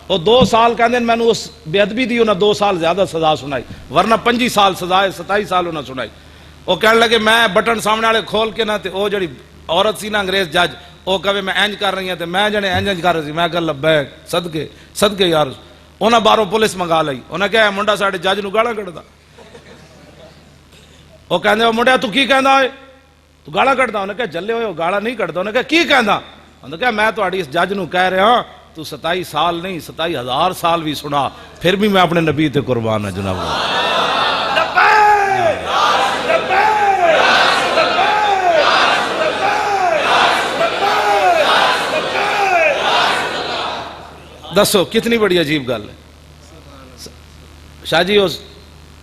وہ 2 سال کہندے میں نے اس بے ادبی دی انہاں 2 سال زیادہ سزا سنائی، ورنہ 25 سال سزا ہے، 27 سال انہاں سنائی. وہ کہنے لگے میں بٹن سامنے والے کھول کے نہ تے او جڑی عورت سی نا انگریز جج وہ کہے میں اینج کر رہی ہوں تے میں جنے اینج کر رہی سی. میں کہا لبیک صدقے یار. انہاں باہروں پولیس منگا لئی. انہاں کہا منڈا ساڈے جج نو گالاں کڈدا. وہ کہندے منڈیا تو کی کہندا ہے؟ تو گالاں کڈدا؟ انہاں کہا جلے ہوئے گالاں نہیں کڈدا. انہاں کہا کی کہندا؟ انہاں کہا میں تہاڈی اس جج نو کہہ رہا ہاں تو 27 سال نہیں 27,000 سال بھی سنا پھر بھی میں اپنے نبی تے قربان ہوں جناب. دسو کتنی بڑی عجیب گل ہے. شاہ جی اس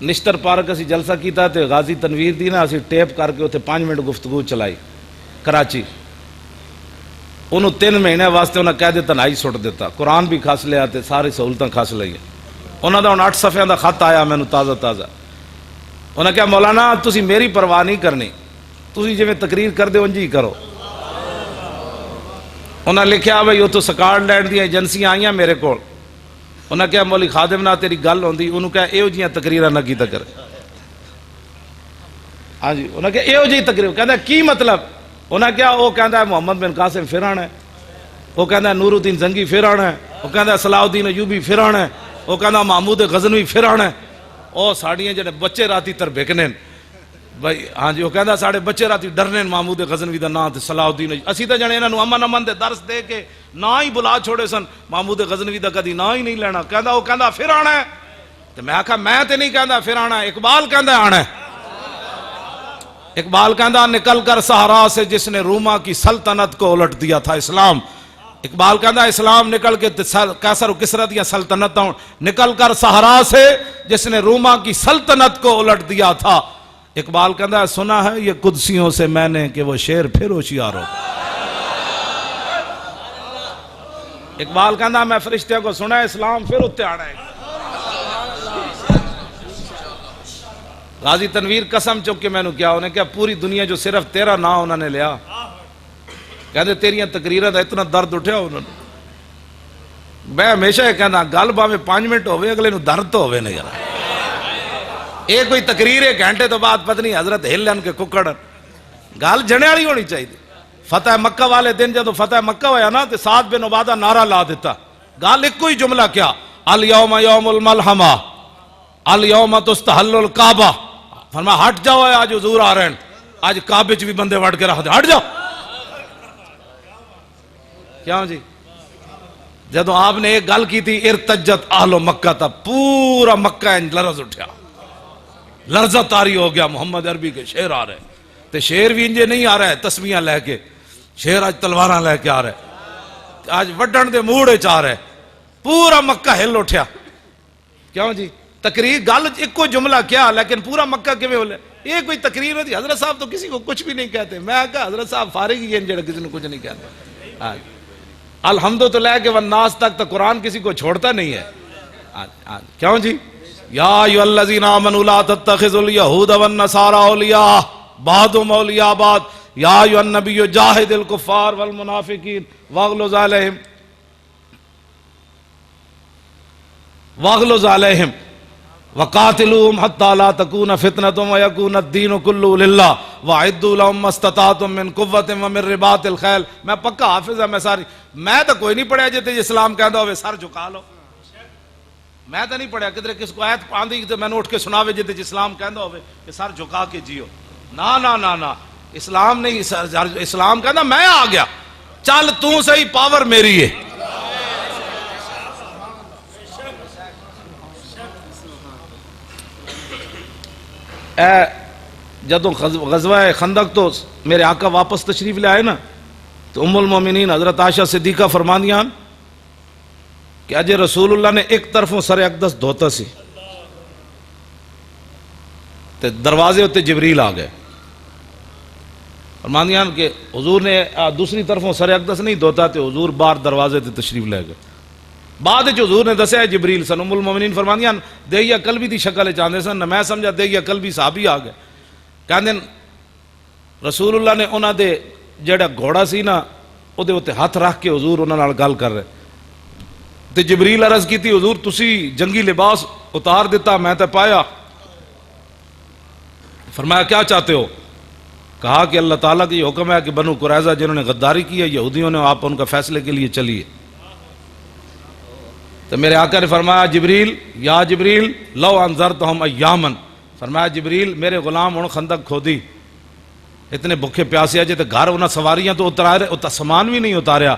نشتر پارک اسی جلسہ کیتا تے غازی تنویر دی نا اسی ٹیپ کر کے اتنے 5 منٹ گفتگو چلائی کراچی. انہوں 3 مہینے واسطے انہوں کہہ دے تنہائی سٹ دیتا. قرآن بھی کھس لیا تے ساری سہولتاں کھس لئی. انہوں دا 8 صفحے دا خط آیا مینوں تازہ. انہوں نے کہا مولانا تسی میری پرواہ نہیں کرنی، تسی جویں تقریر کر دے انج ہی کرو. انہوں نے لکھیا بھائی وہ تو سکاٹ لینڈ دی ایجنسیاں آئیاں میرے کول. انہوں نے کہا مولی خادم نہ تیری گل ہوندی. انہوں کہا ایہو جیاں تقریراں نہ کیتا کر. ہاں جی انہوں نے کہا ایہو جی تقریر. کہندا کی مطلب؟ انہوں نے کہا وہ کہندا ہے محمد بن قاسم پھر آنا ہے، وہ کہندا ہے نور الدین زنگی پھر آنا ہے، وہ کہندا ہے صلاح الدین ایوبی پھر آنا ہے، وہ کہندا محمود غزنوی پھر آنا ہے. او ساڑیاں جڑے بچے راتی تر بھکنے بھائی. ہاں جی وہ کہندا ساڑے بچے راتی ڈرنے محمود غزنوی دا نام تے صلاح الدین. اسی تے جنے انہاں نو امن دے درس دے کے نہ ہی بلا چھوڑے سن. محمود غزنوی دا کدی نہ ہی نہیں لینا. کہندا وہ کہندا پھر آنا ہے. تے میں آکھا میں تے نہیں کہندا پھر آنا ہے، اقبال کہندا آنا ہے. اقبال کہندا نکل کر صحرا سے جس نے روما کی سلطنت کو الٹ دیا تھا اسلام. اقبال کہندا اسلام نکل کے قیصر و کسریٰ دیا سلطنت نکل کر صحرا سے جس نے روما کی سلطنت کو الٹ دیا تھا. اقبال کہندا سنا ہے یہ قدسیوں سے میں نے کہ وہ شیر پھر ہوشیار ہو. اقبال کہندا میں فرشتوں کو سنا ہے اسلام پھر اتے آنا ہے. غازی تنویر قسم چک کے میں نے کیا انہیں کیا پوری دنیا جو صرف تیرا نام انہوں نے لیا. کہندے تیریاں تقریراں دا اتنا درد اٹھیا انہوں نے. میں ہمیشہ یہ کہنا گل باویں 5 منٹ ہوئے اگلے نو درد تو ہوئے نہیں یار. یہ کوئی تقریر 1 گھنٹے تو بعد پتہ نہیں حضرت ہل لین کے ککڑ. گل جنے والی ہونی چاہیے. فتح مکہ والے دن جدو فتح مکہ ہویا نا تے سعد بن عبادہ نعرہ لا دیتا. گل ایک کوئی جملہ کیا الیوم یوم الملحمہ الیوم تستحل الکعبہ. فرمایا ہٹ جاؤ آج حضور آ رہے ہیں، آج کعبے چ بھی بندے وڑ کے رکھ دے، ہٹ جاؤ. کیوں جی جدو آپ نے ایک گل کی تھی ارتجت اہل مکہ تھا پورا مکہ لرز اٹھیا، لرزہ طاری ہو گیا. محمد عربی کے شیر آ رہے تے شیر بھی انجے نہیں آ رہا ہے تسمیاں لے کے، شیر آج تلواراں لے کے آ رہے، آج وڈن دے موڑے چ آ رہے. پورا مکہ ہل اٹھیا. کیوں جی تقریر گل ایک کو جملہ کیا لیکن پورا مکہ کے میں بولے یہ کوئی تقریر ہوتی. حضرت صاحب تو کسی کو کچھ بھی نہیں کہتے. میں کہا حضرت صاحب فارغ ہی ہیں جڑا کسی نے کچھ نہیں کہتا. الحمدللہ کہ والناس تک تو قرآن کسی کو چھوڑتا نہیں ہے. کیوں جی؟ یا ایھا الذین آمنوا لا تتخذوا الیہود والنصارى اولیاء بعضهم اولیاء بعض یا ایھا النبی جاہد الکفار والمنافقین واغلظ علیہم وقاتلوہم حتی لا تکون فتنۃ ویکون الدین کلہ للہ واعدوا لہم ما استطعتم من قوۃ ومن رباط الخیل. میں پکا حافظ ہوں. میں تو کوئی نہیں پڑھیا جتے اسلام کہندا ہوئے سر جھکا لو. میں تو نہیں پڑھیا کدھر کس کو آیت آندھی تو میں نے اٹھ کے سناوے جتے اسلام کہندا ہوئے کہ سر جھکا کے جیو. نا نا نا نا اسلام نہیں. اسلام کہندا میں آ گیا چل تو صحیح پاور میری ہے. جدوں غزوہ خندق تو میرے آقا واپس تشریف لے آئے نا تو ام المومنین حضرت عائشہ صدیقہ فرماندیاں کہ اجے رسول اللہ نے ایک طرفوں سر اقدس دھوتا سی تے دروازے ہوتے جبریل آ گئے. فرماندیاں کہ حضور نے دوسری طرفوں سر اقدس نہیں دھوتا تے حضور باہر دروازے تے تشریف لے گئے. بعد جو حضور نے دسیا جبریل سن. ام المومنین فرماندیاں دہیا قلبی دی شکل چاہتے سن. میں سمجھا دہیا قلبی صحابی آ گئے. کہندے رسول اللہ نے انہاں دے جڑا گھوڑا سی نا او دے اوتے ہاتھ رکھ کے حضور انہاں نال گل کر رہے تے جبریل عرض کیتی حضور تسی جنگی لباس اتار دیتا میں تے پایا. فرمایا کیا چاہتے ہو؟ کہا کہ اللہ تعالیٰ کی حکم ہے کہ بنو قریظہ جنہوں نے غداری کی ہے یہودیوں نے آپ ان کا فیصلے کے لیے چلیے. تو میرے آقا نے فرمایا جبریل یا جبریل لو انذرتہم ایامن. فرمایا جبریل میرے غلام ہن خندق کھودی اتنے بھوکے پیاسے اجے تے گھر انہاں سواریاں تو اتارے سامان بھی نہیں اتاریا.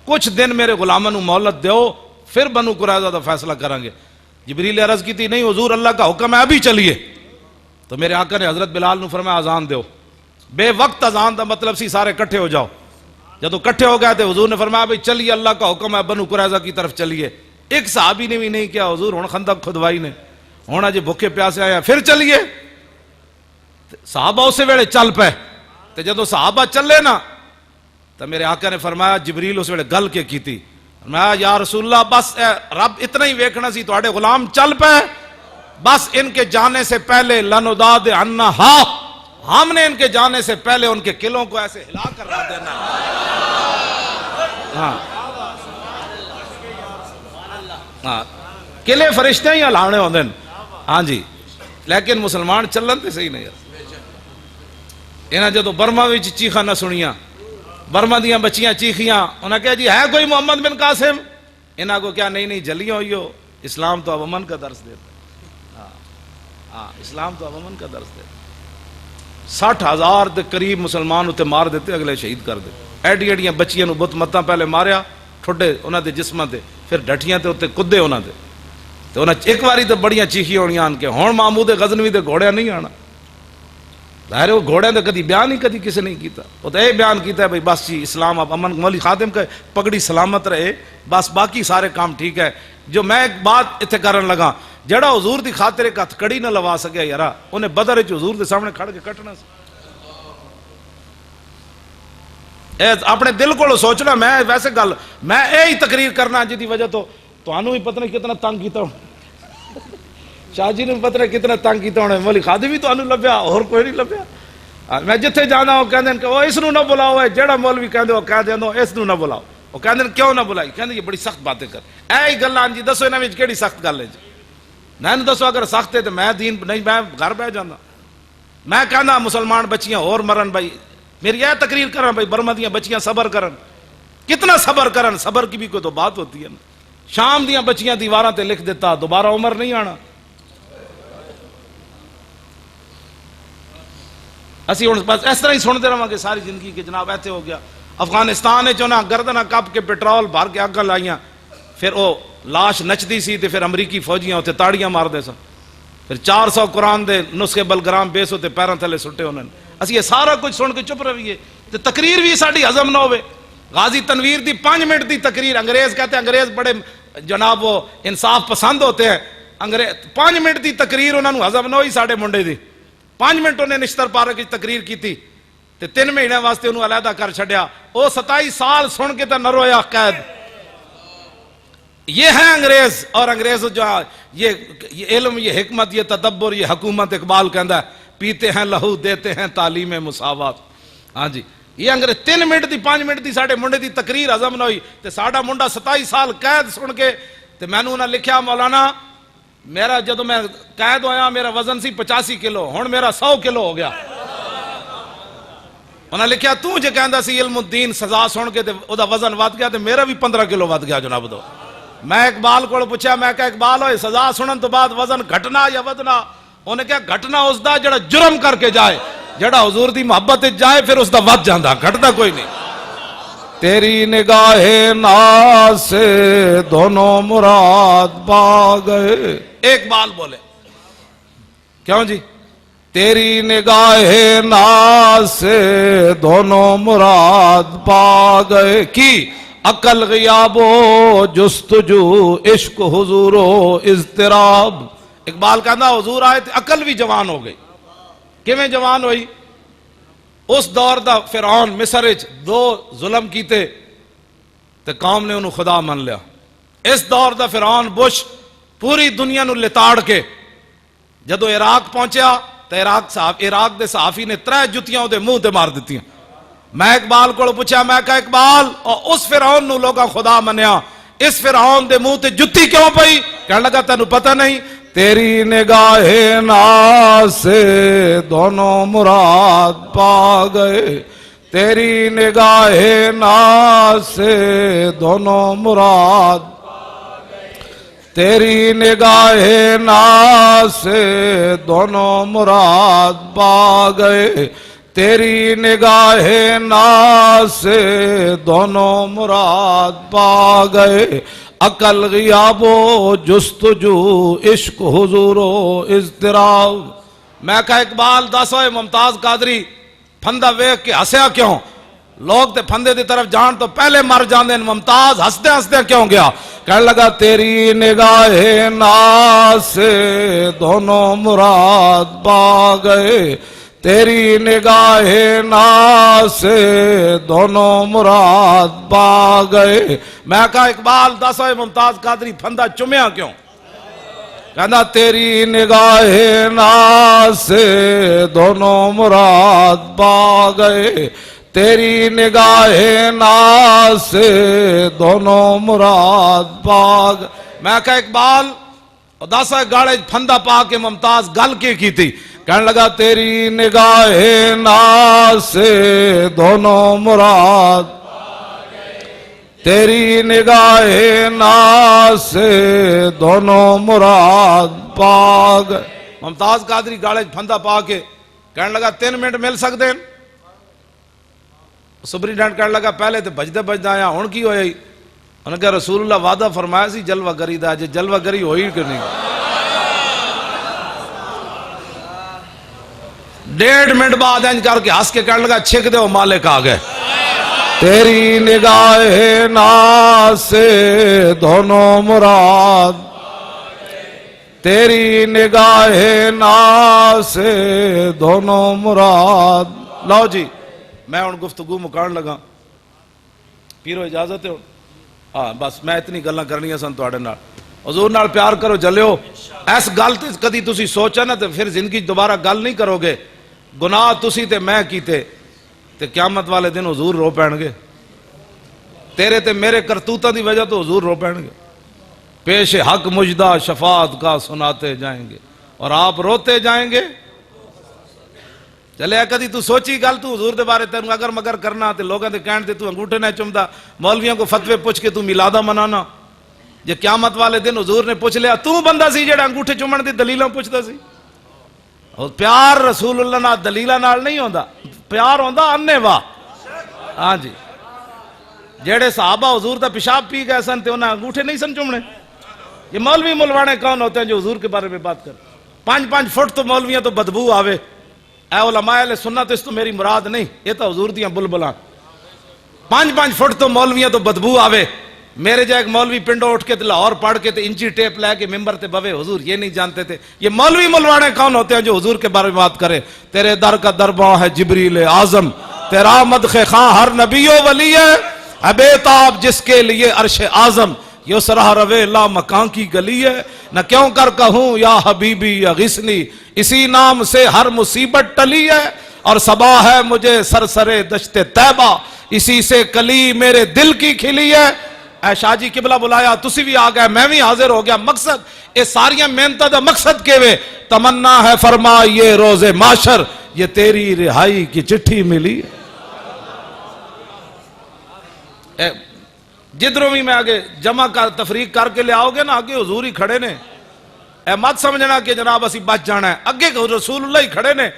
کچھ دن میرے غلاماں نوں مہلت دیو پھر بنو قریظہ دا فیصلہ کریں گے. جبریل عرض کی تھی نہیں حضور اللہ کا حکم ہے ابھی چلیے. تو میرے آقا نے حضرت بلال نوں فرمایا اذان دیو. بے وقت اذان دا مطلب سی سارے کٹھے ہو جاؤ. جدو کٹھے ہو گئے تھے حضور نے فرمایا بھئی چلیے اللہ کا حکم ہے بنو قریظہ کی طرف چلیے. ایک صحابی نے بھی نہیں کیا حضور ہن خندق کھدوائی نے ہن اجے بھوکے پیاسے آیا پھر چلیے. صحابہ اسے ویلے چل پے تے جدو صحابہ چلے نا تو میرے آقا نے فرمایا جبریل اس ویلے گل کے کیتی. فرمایا یا رسول اللہ بس رب اتنا ہی ویکھنا سی تواڈے غلام چل پے بس ان کے جانے سے پہلے لنوداد عنہا ہم نے ان کے جانے سے پہلے ان کے قلعوں کو ایسے ہلا کر رکھ دینا. ہاں قلعے فرشتے ہی ہلانے ہوندے ہیں. ہاں جی لیکن مسلمان چلن تے صحیح نہیں. انہاں جدو برما وچ چیخاں نہ سنیاں برما دیاں بچیاں چیخیاں انہاں کہا جی ہے کوئی محمد بن قاسم. انہاں کو کیا نہیں جلیاں ہوئی ہو. اسلام تو اب امن کا درس دیتا. ہاں اسلام تو اب امن کا درس دیتا. 60,000 دے قریب مسلمان اتنے مار دیتے اگلے شہید کر دیتے. ایڈی ایڈیاں بچیاں نو بت متاں پہلے ماریا ٹھڈے انہاں دے جسماں تے پھر ڈٹیاں تے اتنے کدے انہاں دے تے انہاں ایک واری تے بڑیاں چیخیاں ہونیاں آن کے ہن محمود غزنوی دے گھوڑیاں نہیں آنا. ظاہر وہ گھوڑیاں دے کدی بیان ہی کدی کسی نہیں کیتا. وہ تو یہ بیان کیتا ہے بھئی بس جی اسلام اب امن مولی خادم کا پگڑی سلامت رہے بس باقی سارے کام ٹھیک ہے. جو میں ایک بات اتنے کرن لگا جڑا حضور دی خاطر ایک ہتھ کڑی نہ لوا سکیا یارا انہیں بدر وچ حضور دے سامنے کھڑ کے کٹنا سی. اپنے دل کو سوچنا. میں ویسے گل میں یہی تقریر کرنا جی دی وجہ تو تانوں بھی پتہ نہیں کتنا تنگ کیتا ہوں. شاہ جی نے پتہ نہیں کتنا تنگ کیتا ہونا. مولی خادم بھی تانوں لبیا اور کوئی نہیں لبیا. میں جتھے جانا وہ کہندے کہ اس نو نہ بلاؤ جیڑا مولوی کہندے وہ کہہ دیندو اس نو نہ بلاؤ. وہ کہندے کیوں نہ بلائی کہندے یہ بڑی سخت باتیں کر. اے گلاں جی دسو انہاں وچ کیڑی سخت گل ہے جی. میں دسو اگر سخت ہے تو میں دین نہیں میں گھر بہ جانا. میں کہنا مسلمان بچیاں اور مرن بھائی میری یہ تقریر کرن بھائی برما دیاں بچیاں صبر کرن. کتنا صبر کرن. صبر کی بھی کوئی تو بات ہوتی ہے نا. شام دیاں بچیاں دیواراں تے لکھ دیتا دوبارہ عمر نہیں آنا. اسی ہوں بس اس طرح ہی سنتے رہاں گے ساری زندگی کہ جناب ایسے ہو گیا. افغانستان چنا گردنہ کپ کے پیٹرول بھر کے اگاں لائیاں پھر وہ لاش نچتی سی تے پھر امریکی فوجیاں اتنے تاڑیاں مار دے سن. پھر 400 قرآن دے نسخے بلگرام بیس ہوتے پیروں تھلے سٹے انہوں نے. اسی یہ سارا کچھ سن کے چپ رہیے تے تقریر بھی ساڑی ہضم نہ ہوئے. غازی تنویر دی 5 منٹ دی تقریر. انگریز کہتے ہیں انگریز بڑے جناب وہ انصاف پسند ہوتے ہیں. انگریز 5 منٹ دی تقریر انہوں نے ہضم نہ ہوئی ساڑے منڈے دی 5 منٹ انہیں نشتر پارک کی تقریر کی تھی تے 3 مہینے واسطے انہوں علیحدہ کر چھڑیا وہ 27 سال سن کے تے نہ رویا قید یہ ہے انگریز اور انگریز جو یہ علم یہ حکمت یہ تدبر یہ حکومت اقبال کہندا ہے پیتے ہیں لہو دیتے ہیں تعلیم مساوات ہاں جی یہ انگریز 3 منٹ دی 5 منٹ دی ساڑے منڈے دی تقریر ہضم نہ ہوئی تے ساڑا منڈا 27 سال قید سن کے تے میں نے لکھیا مولانا میرا جدو میں قید ہویا میرا وزن سی 85 کلو ہن میرا 100 کلو ہو گیا انہاں لکھیا تو جے کہندا سی علم الدین سزا سن کے تے او دا وزن ود گیا تے میرا بھی 15 کلو ود گیا جناب دو میں اقبال کو پوچھا میں کہا اقبال ہوئے سزا سنن تو بعد وزن گھٹنا یا ودنا انہیں کہا گھٹنا اس دا جڑا جرم کر کے جائے جڑا حضور دی محبت جائے پھر اس دا ود جاندہ گھٹنا کوئی نہیں تیری نگاہ ناز سے دونوں مراد پا گئے ایک بال بولے کیوں جی تیری نگاہ ناز سے دونوں مراد پا گئے کی عقل غیاب و جستجو عشق حضور و اضطراب اقبال کہنا حضور آئے تھے عقل بھی جوان ہو گئی کیویں جوان ہوئی اس دور دا فرعون مصر وچ 2 ظلم کیتے تے قوم نے انہوں خدا من لیا اس دور دا فرعون بش پوری دنیا نو لتاڑ کے جدو عراق پہنچیا تے عراق دے صحافی نے 3 جتیاں دے منہ تے مار دیتی ہیں میں اقبال کو پوچھا میں کہا اقبال اس فرعون نو لوگا خدا منیا اس فرعون دے منہ تے جتی کیوں پئی کہنے لگا تینوں پتہ نہیں تیری نگاہ ناز سے دونوں مراد پا گئے تیری نگاہ ناز سے دونوں مراد تیری نگاہ ناز سے دونوں مراد پا گئے تیری نگاہ ناز سے دونوں مراد پا گئے عقل غیاب و جستجو عشق حضور و اضطراب میں کہا اقبال دس ہوئے ممتاز قادری پھندہ ویک کے ہسیا کیوں لوگ تے پھندے دی طرف جان تو پہلے مر جاندے ممتاز ہستے ہستے کیوں گیا کہنے لگا تیری نگاہ ناز سے دونوں مراد پا گئے تیری نگاہ ناز سے دونوں مراد پا گئے میں کہا اقبال دس ہوئے ممتاز قادری پھندہ چمیا کیوں کہنا تیری نگاہ ناز سے دونوں مراد پا گئے تیری نگاہ ناز سے دونوں مراد پا گئے میں کہا اقبال دس ہوئے گاڑے پھندہ پا کے ممتاز گل کی تھی کہنے لگا تیری نگاہ ناز سے دونوں مراد تیری نگاہ ناز سے دونوں مراد پا گئے ممتاز قادری گاڑے پھندہ پا کے کہنے لگا 3 منٹ مل سکتے ہیں سپرینٹینڈنٹ کہنے لگا پہلے تو بجدے بجدہ آیا ہون کی ہوئی انہوں نے کہا رسول اللہ وعدہ فرمایا سی جلوہ گری دا جے جلوہ گری ہوئی کہ نہیں 1.5 منٹ بعد انج کر کے ہس کے کہنے لگا چھک دے وہ مالک آ گئے تیری نگاہ ناز سے دونوں مراد تیری نگاہ ناز سے دونوں مراد لو جی میں ان گفتگو مکان لگا پیرو اجازت ہے ہاں بس میں اتنی گلاں کرنی سن تواڈے نال حضور نال پیار کرو جلیو ایس گل تے کدی تسی سوچا نا تے پھر زندگی دوبارہ گل نہیں کرو گے گناہ تسی تے میں کیتے تے قیامت والے دن حضور رو پین گے تیرے تے میرے کرتوتاں دی وجہ تو حضور رو پین گے پیش حق مجدہ شفاعت کا سناتے جائیں گے اور آپ روتے جائیں گے چلے کدی تو سوچی گل تو حضور دے بارے تینوں اگر مگر کرنا تے لوگاں دے کہن تے تو انگوٹھے نہ چمدا مولویوں کو فتوے پوچھ کے تو میلادہ منانا جے قیامت والے دن حضور نے پوچھ لیا تو بندہ سی جڑا انگوٹھے چومن دی دلیلاں پوچھدا سی اور پیار رسول اللہ نال دلیلاں نال نہیں ہوندا پیار ہوندا انے وا ہاں جی جڑے صحابہ حضور دا پیشاب پی گئے سن تے انہاں انگوٹھے نہیں سن چومنے یہ مولوی ملوانے کون ہوتے ہیں جو حضور کے بارے میں بات کر 5 فٹ تو مولویاں تو بدبو آوے اے علماء اہل سنت اس تو میری مراد نہیں یہ تو حضور دیاں بلبلاں 5 فٹ تو مولویاں تو بدبو آوے میرے جا ایک مولوی پنڈو اٹھ کے لاہور پڑھ کے انچی ٹیپ لے کے ممبر تے بوے حضور یہ نہیں جانتے تھے. یہ مولوی ملوانے کون ہوتے ہیں جو حضور کے بارے میں بات کرے؟ تیرے در کا درباں ہے جبریل اعظم، تیرا مدح خاں ہر نبی و ولی ہے، بےتاب جس کے لیے عرش اعظم، یہ سرہ روے لا مکان کی گلی ہے، نہ کیوں کر کہوں یا حبیبی یا غسنی، اسی نام سے ہر مصیبت ٹلی ہے، اور صبا ہے مجھے سرسرے دشت طیبہ، اسی سے کلی میرے دل کی کھلی ہے. اے شاہ جی قبلہ بلایا، تسی بھی آ گئے، میں بھی حاضر ہو گیا. مقصد یہ ساریاں محنتاں دا مقصد کے وے تمنا ہے فرما یہ روز معاشر، یہ تیری رہائی کی چٹھی ملی. جدھروں بھی میں آگے جمع کر تفریق کر کے لے آؤ گے نا، آگے حضور ہی کھڑے نے. اے مت سمجھنا کہ جناب اسی بچ جانا ہے، اگے رسول اللہ ہی کھڑے نے.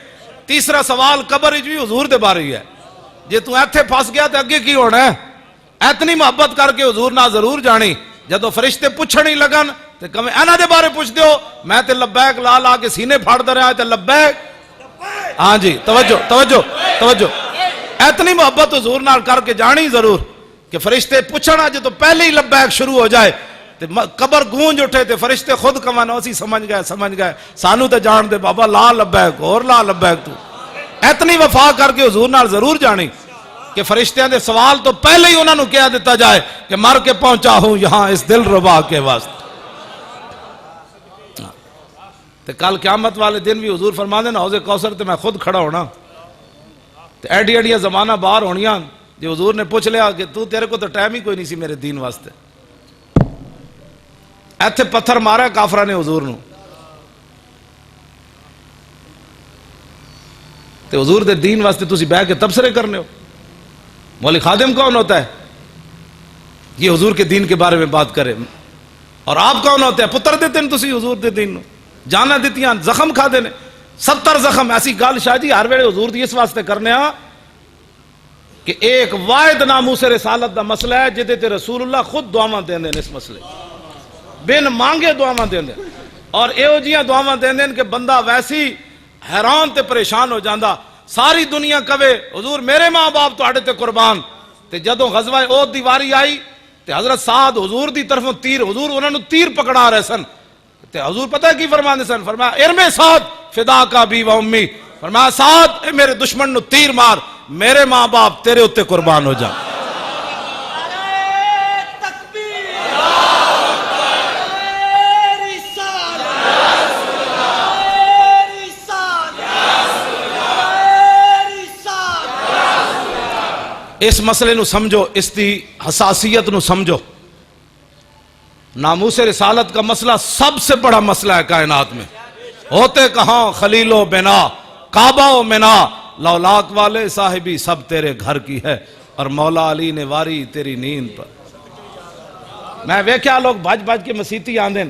تیسرا سوال قبر وچ بھی حضور دے بارے ہی ہے. جے تو ایتھے پھس گیا تے اگے کی ہونا ہے؟ اتنی محبت کر کے حضور نہ ضرور جانی. جدو فرشتے پوچھن ہی لگن تے کہے انہاں دے بارے پوچھ دیو، میں تے لبیک لا لا کے سینے پھاڑدا رہا تے لبیک. ہاں جی توجہ توجہ توجہ. اتنی محبت حضور نال کر کے جانی ضرور کہ فرشتے پوچھنا جے تو پہلے ہی لبیک شروع ہو جائے تے قبر گونج اٹھے تے فرشتے خود کمان اسی سمجھ گئے سانو تے جان دے بابا، لا لبیک اور لا لبیک. تو اتنی وفا کر کے حضور نال ضرور جانی کہ فرشتیاں دے سوال تو پہلے ہی انہاں نو کہہ دیتا جائے کہ مر کے پہنچا ہوں یہاں اس دل ربا کے واسطے. تے کل قیامت والے دن بھی حضور فرما دے نا حوض کوثر تے میں خود کھڑا ہونا، تے ایڈی ایڈیاں زمانہ باہر ہونیاں. جو حضور نے پوچھ لیا کہ تو تیرے کو تو ٹائم ہی کوئی نہیں سی میرے دین واسطے. ایتھے پتھر مارا کافرہ نے حضور نو، تے حضور دے دین واسطے تسی بیٹھ کے تبصرے کرنے ہو. مولی خادم کون ہوتا ہے؟ یہ حضور کے دین کے بارے میں بات کرے. اور آپ کون ہوتے ہیں؟ پتر دیتے ہیں تسی حضور دے دین نو، جانا دیتیاں زخم کھا دینے 70 زخم. ایسی گل شاہ جی ہر ویلے حضور دی اس واسطے کرنے ہاں کہ ایک واحد ناموس رسالت دا مسئلہ ہے جدے تے رسول اللہ خود دعاواں دیندے نے، اس مسئلے بن مانگے دعاواں دیندے، اور ایہو جیاں دعاواں دیندے کہ بندہ ویسی حیران تے پریشان ہو جاندا. ساری دنیا کہے حضور میرے ماں باپ تہاڈے تے قربان. تے جدوں غزوہ احد دی واری آئی تے حضرت سعد حضور دی طرفوں تیر، حضور انہاں نو تیر پکڑا رہے سن. تے حضور پتہ کی فرماندے سن؟ فرمایا ارمے سعد فدا کا بی و امی، فرمایا سعد اے میرے دشمن نو تیر مار، میرے ماں باپ تیرے اتے قربان ہو جا. اس مسئلے نو سمجھو، اس دی حساسیت نو سمجھو. ناموس رسالت کا مسئلہ سب سے بڑا مسئلہ ہے کائنات میں. ہوتے کہاں خلیل و بنا، کعبہ و منا، لولاک والے صاحبی سب تیرے گھر کی ہے، اور مولا علی نے واری تیری نیند پر. میں ویکھیا لوگ بھج بھج کے مسیتی آندیں،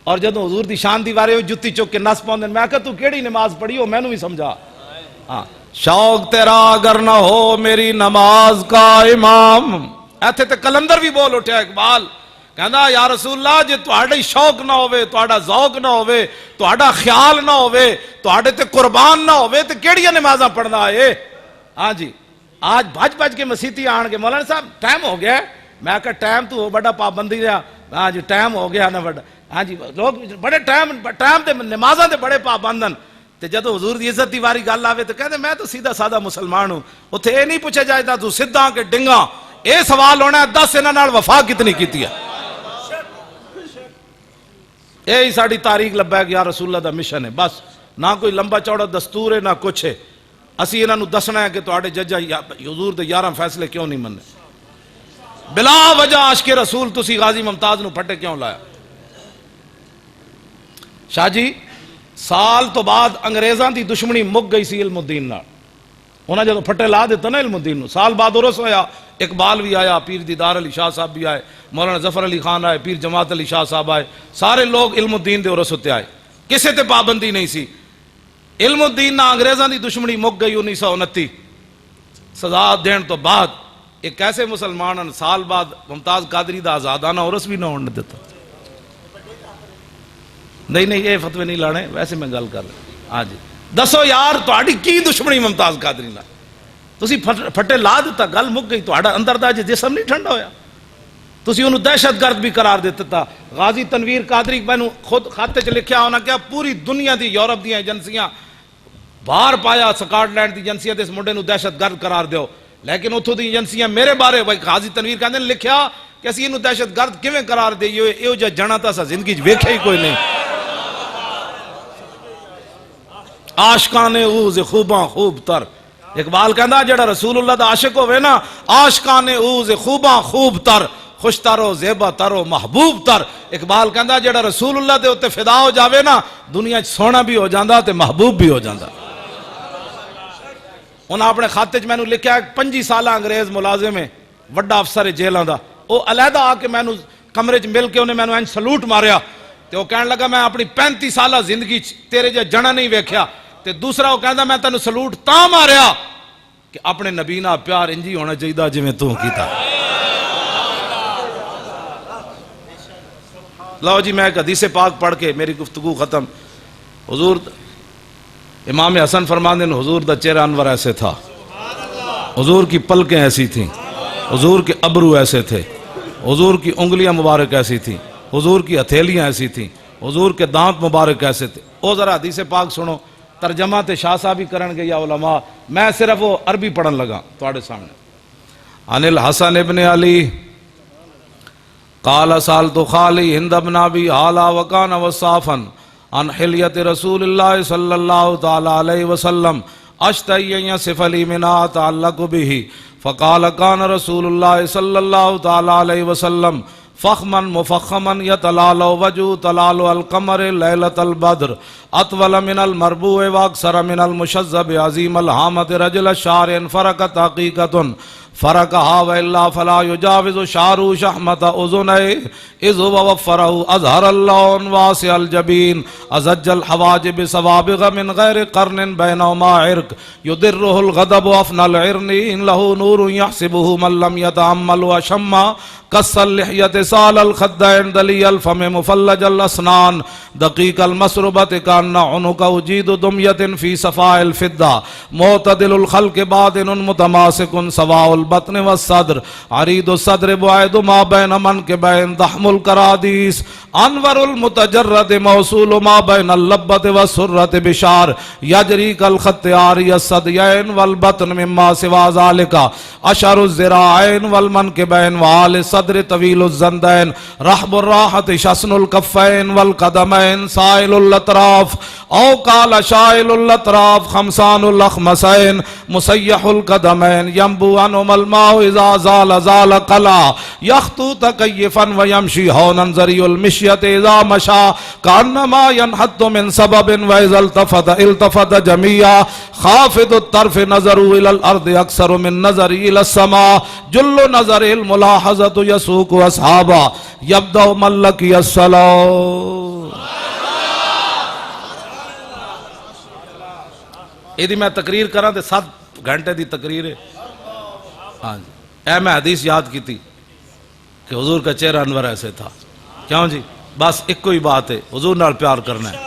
اور جدوں حضور دی شان دی واری ہوئی جتی چک کے نس پاؤندیں. میں کہا تو کیڑی نماز پڑھی ہو؟ میں نو بھی سمجھا. ہاں شوق تیرا اگر نہ ہو میری نماز کا امام. ایتھے تے کلندر بھی بول اٹھیا اقبال، کہندا یا رسول اللہ جے تہاڈے شوق نہ ہوئے، تہاڈا ذوق نہ ہوئے، تہاڈا خیال نہ ہوئے، تہاڈے تے قربان نہ ہوئے تے کیڑیاں نمازاں پڑھدا اے؟ ہاں جی آج بھج بھج کے مسیتی آن کے مولانا صاحب ٹائم ہو گیا. میں کہا ٹائم تو بڑا پابندی رہا. ہاں جی ٹائم ہو گیا نا بڑا. ہاں جی لوگ بڑے ٹائم تے نمازاں تے بڑے پابندن. تے جدو حضور دی عزت دی واری گل آوے تو کہتے میں تو سیدھا سادہ مسلمان ہوں. اتھے اے نہیں پوچھا جائے تو سدھا کہ ڈنگا. اے سوال ہونا ہے 10 انہاں نال وفا کتنی کیتی ہے. اے ہی ساڑی تاریخ لبیک یا رسول اللہ دا مشن ہے. بس نہ کوئی لمبا چوڑا دستور ہے نہ کچھ ہے. اسی انہاں نو دسنا ہے کہ تہاڈے ججا حضور دے 11 فیصلے کیوں نہیں مننے. بلا وجہ عاشق رسول تسی غازی ممتاز نو پھٹے کیوں لایا؟ شاہ جی سال تو بعد انگریزاں دی دشمنی مک گئی سی علم الدین نال. انہاں جدوں پھٹے لا دیتا نا علم الدین نو، سال بعد عرس ہویا. اقبال بھی آیا، پیر دیدار علی شاہ صاحب بھی آئے، مولانا ظفر علی خان آئے، پیر جماعت علی شاہ صاحب آئے. سارے لوگ علم الدین دے عرس ہوتے آئے. کسے تے پابندی نہیں سی. علم الدین نہ انگریزاں دی دشمنی مک گئی 1929 سزا دین تو بعد. ایک ایسے مسلمان سال بعد ممتاز قادری دا آزادانہ عرس بھی نہ ہونے دیتا. نہیں یہ فتوے نہیں لانے، ویسے میں گل کر رہا. ہاں جی دسو یار تہاڈی کی دشمنی ممتاز قادری نال؟ تسی پھٹے لا دیتا، گل مک گئی. تہاڈا اندر دا جسم نہیں ٹھنڈا ہویا. تسی انہوں دہشت گرد بھی قرار دیتا تھا. غازی تنویر قادری میں خود خط چ لکھیا ہونا کیا پوری دنیا دی یورپ دی ایجنسیاں باہر پایا سکاٹ لینڈ دی ایجنسیاں اس منڈے نو دہشت گرد قرار دیو, لیکن اتھوں دی ایجنسیاں میرے بارے غازی تنویر کہندے نے لکھیا کہ اسی انہوں دہشت گرد کیویں قرار دئیے, ایو جا جنا تا سا زندگی وچ ویکھیا ہی کوئی نہیں. عاشقان اوز خوباں خوب تر, اقبال کہندا جڑا رسول اللہ دا عاشق ہوئے نا, عاشقان اوز خوباں خوب تر, خوش تر و زیبا تر و محبوب تر. اقبال کہندا جڑا رسول اللہ دے اتے فدا ہو جاوے نا, دنیا سونا بھی ہو جاندا تے محبوب بھی ہو جاندا. انہاں اپنے خاتے چ مینوں لکھیا 25 سالہ انگریز ملازم ہے, وڈا افسر جیلاں دا, او علیحدہ آ کے مینوں کمرے چ مل کے انہیں مینوں انج سلوٹ ماریا تے وہ کہن لگا میں اپنی 35 سالہ زندگی چ تیرے جا جنا نہیں ویکھیا. تے دوسرا وہ کہندا میں تینوں سلوٹ تاں ماریا کہ اپنے نبی نال پیار انجی ہونا چاہیے جویں تو کیتا. لو جی میں ایک حدیث پاک پڑھ کے میری گفتگو ختم. حضور امام حسن فرماندے ہیں حضور دا چہرہ انور ایسے تھا, حضور کی پلکیں ایسی تھیں, حضور کے ابرو ایسے تھے, حضور کی انگلیاں مبارک ایسی تھیں, حضور کی ہتھیلیاں ایسی تھیں, حضور کے دانت مبارک ایسے تھے. او ذرا حدیث پاک سنو, ترجمہ تے شاہ صاحب ہی کرن گے یا علماء, میں صرف وہ عربی پڑھن لگا تواڈے سامنے. عن الحسن ابن علی قال سالت خالی ہند بن ابی حالا وکان وصافا عن حلیت رسول اللہ صلی اللہ تعالی علیہ وسلم اشتہی ان یصف لی منا تعلق به فقال کان رسول اللہ صلی اللہ تعالی علیہ وسلم فخما مفخما یتلال وجو تلال القمر لیلۃ البدر اطول من المربوع واکثر من المشذب عظیم الحامت رجل الشعر فرقت حقیقت فرقها وإلا فلا يجاوز شعر شحمة أذنيه إذ هو وفره أظهر اللون واسع الجبين أزج الحواجب سوابغ من غير قرن بينهما عرق يدره الغضب أفنى العرنين له نور يحسبه من لم يتأمل وشم قص اللحية سال الخدين دلي الفم مفلج الأسنان دقيق المسربة كأن عنق أجيد دمية في صفاء الفضة معتدل الخلق باطن متماسك سواء البطن والصدر عريض الصدر بعيد ما بين منكبين ضحم الكراديس انور المتجرد موصول ما بين اللبة والسرة بشار يجري كالخط عاري الصديين والبطن مما سوى ذلك أشعر الذراعين والمنكبين وعال الصدر طويل الزندين رحب الراحة شسن الكفين والقدمين سائل الأطراف أو قال شائل الأطراف خمسان الأخمسين مسيح القدمين ينبو عنهم الماء إذا زال زال قلع يخطو تكيفا ويمشي هونا زري المشية إذا مشى كأنما ينحط من سبب وإذا التفت جميعا خافض الطرف نظر إلى الأرض أكثر من نظر إلى السماء جل نظر الملاحظة يسوق أصحابا يبدأ من لقي الصلاة. یہ میں تقریر کرا تے 7 گھنٹے دی تقریر ہے. ہاں جی اے میں حدیث یاد کی تھی کہ حضور کا چہرہ انور ایسے تھا. کیوں جی؟ بس ایک کوئی بات ہے, حضور نال پیار کرنا ہے.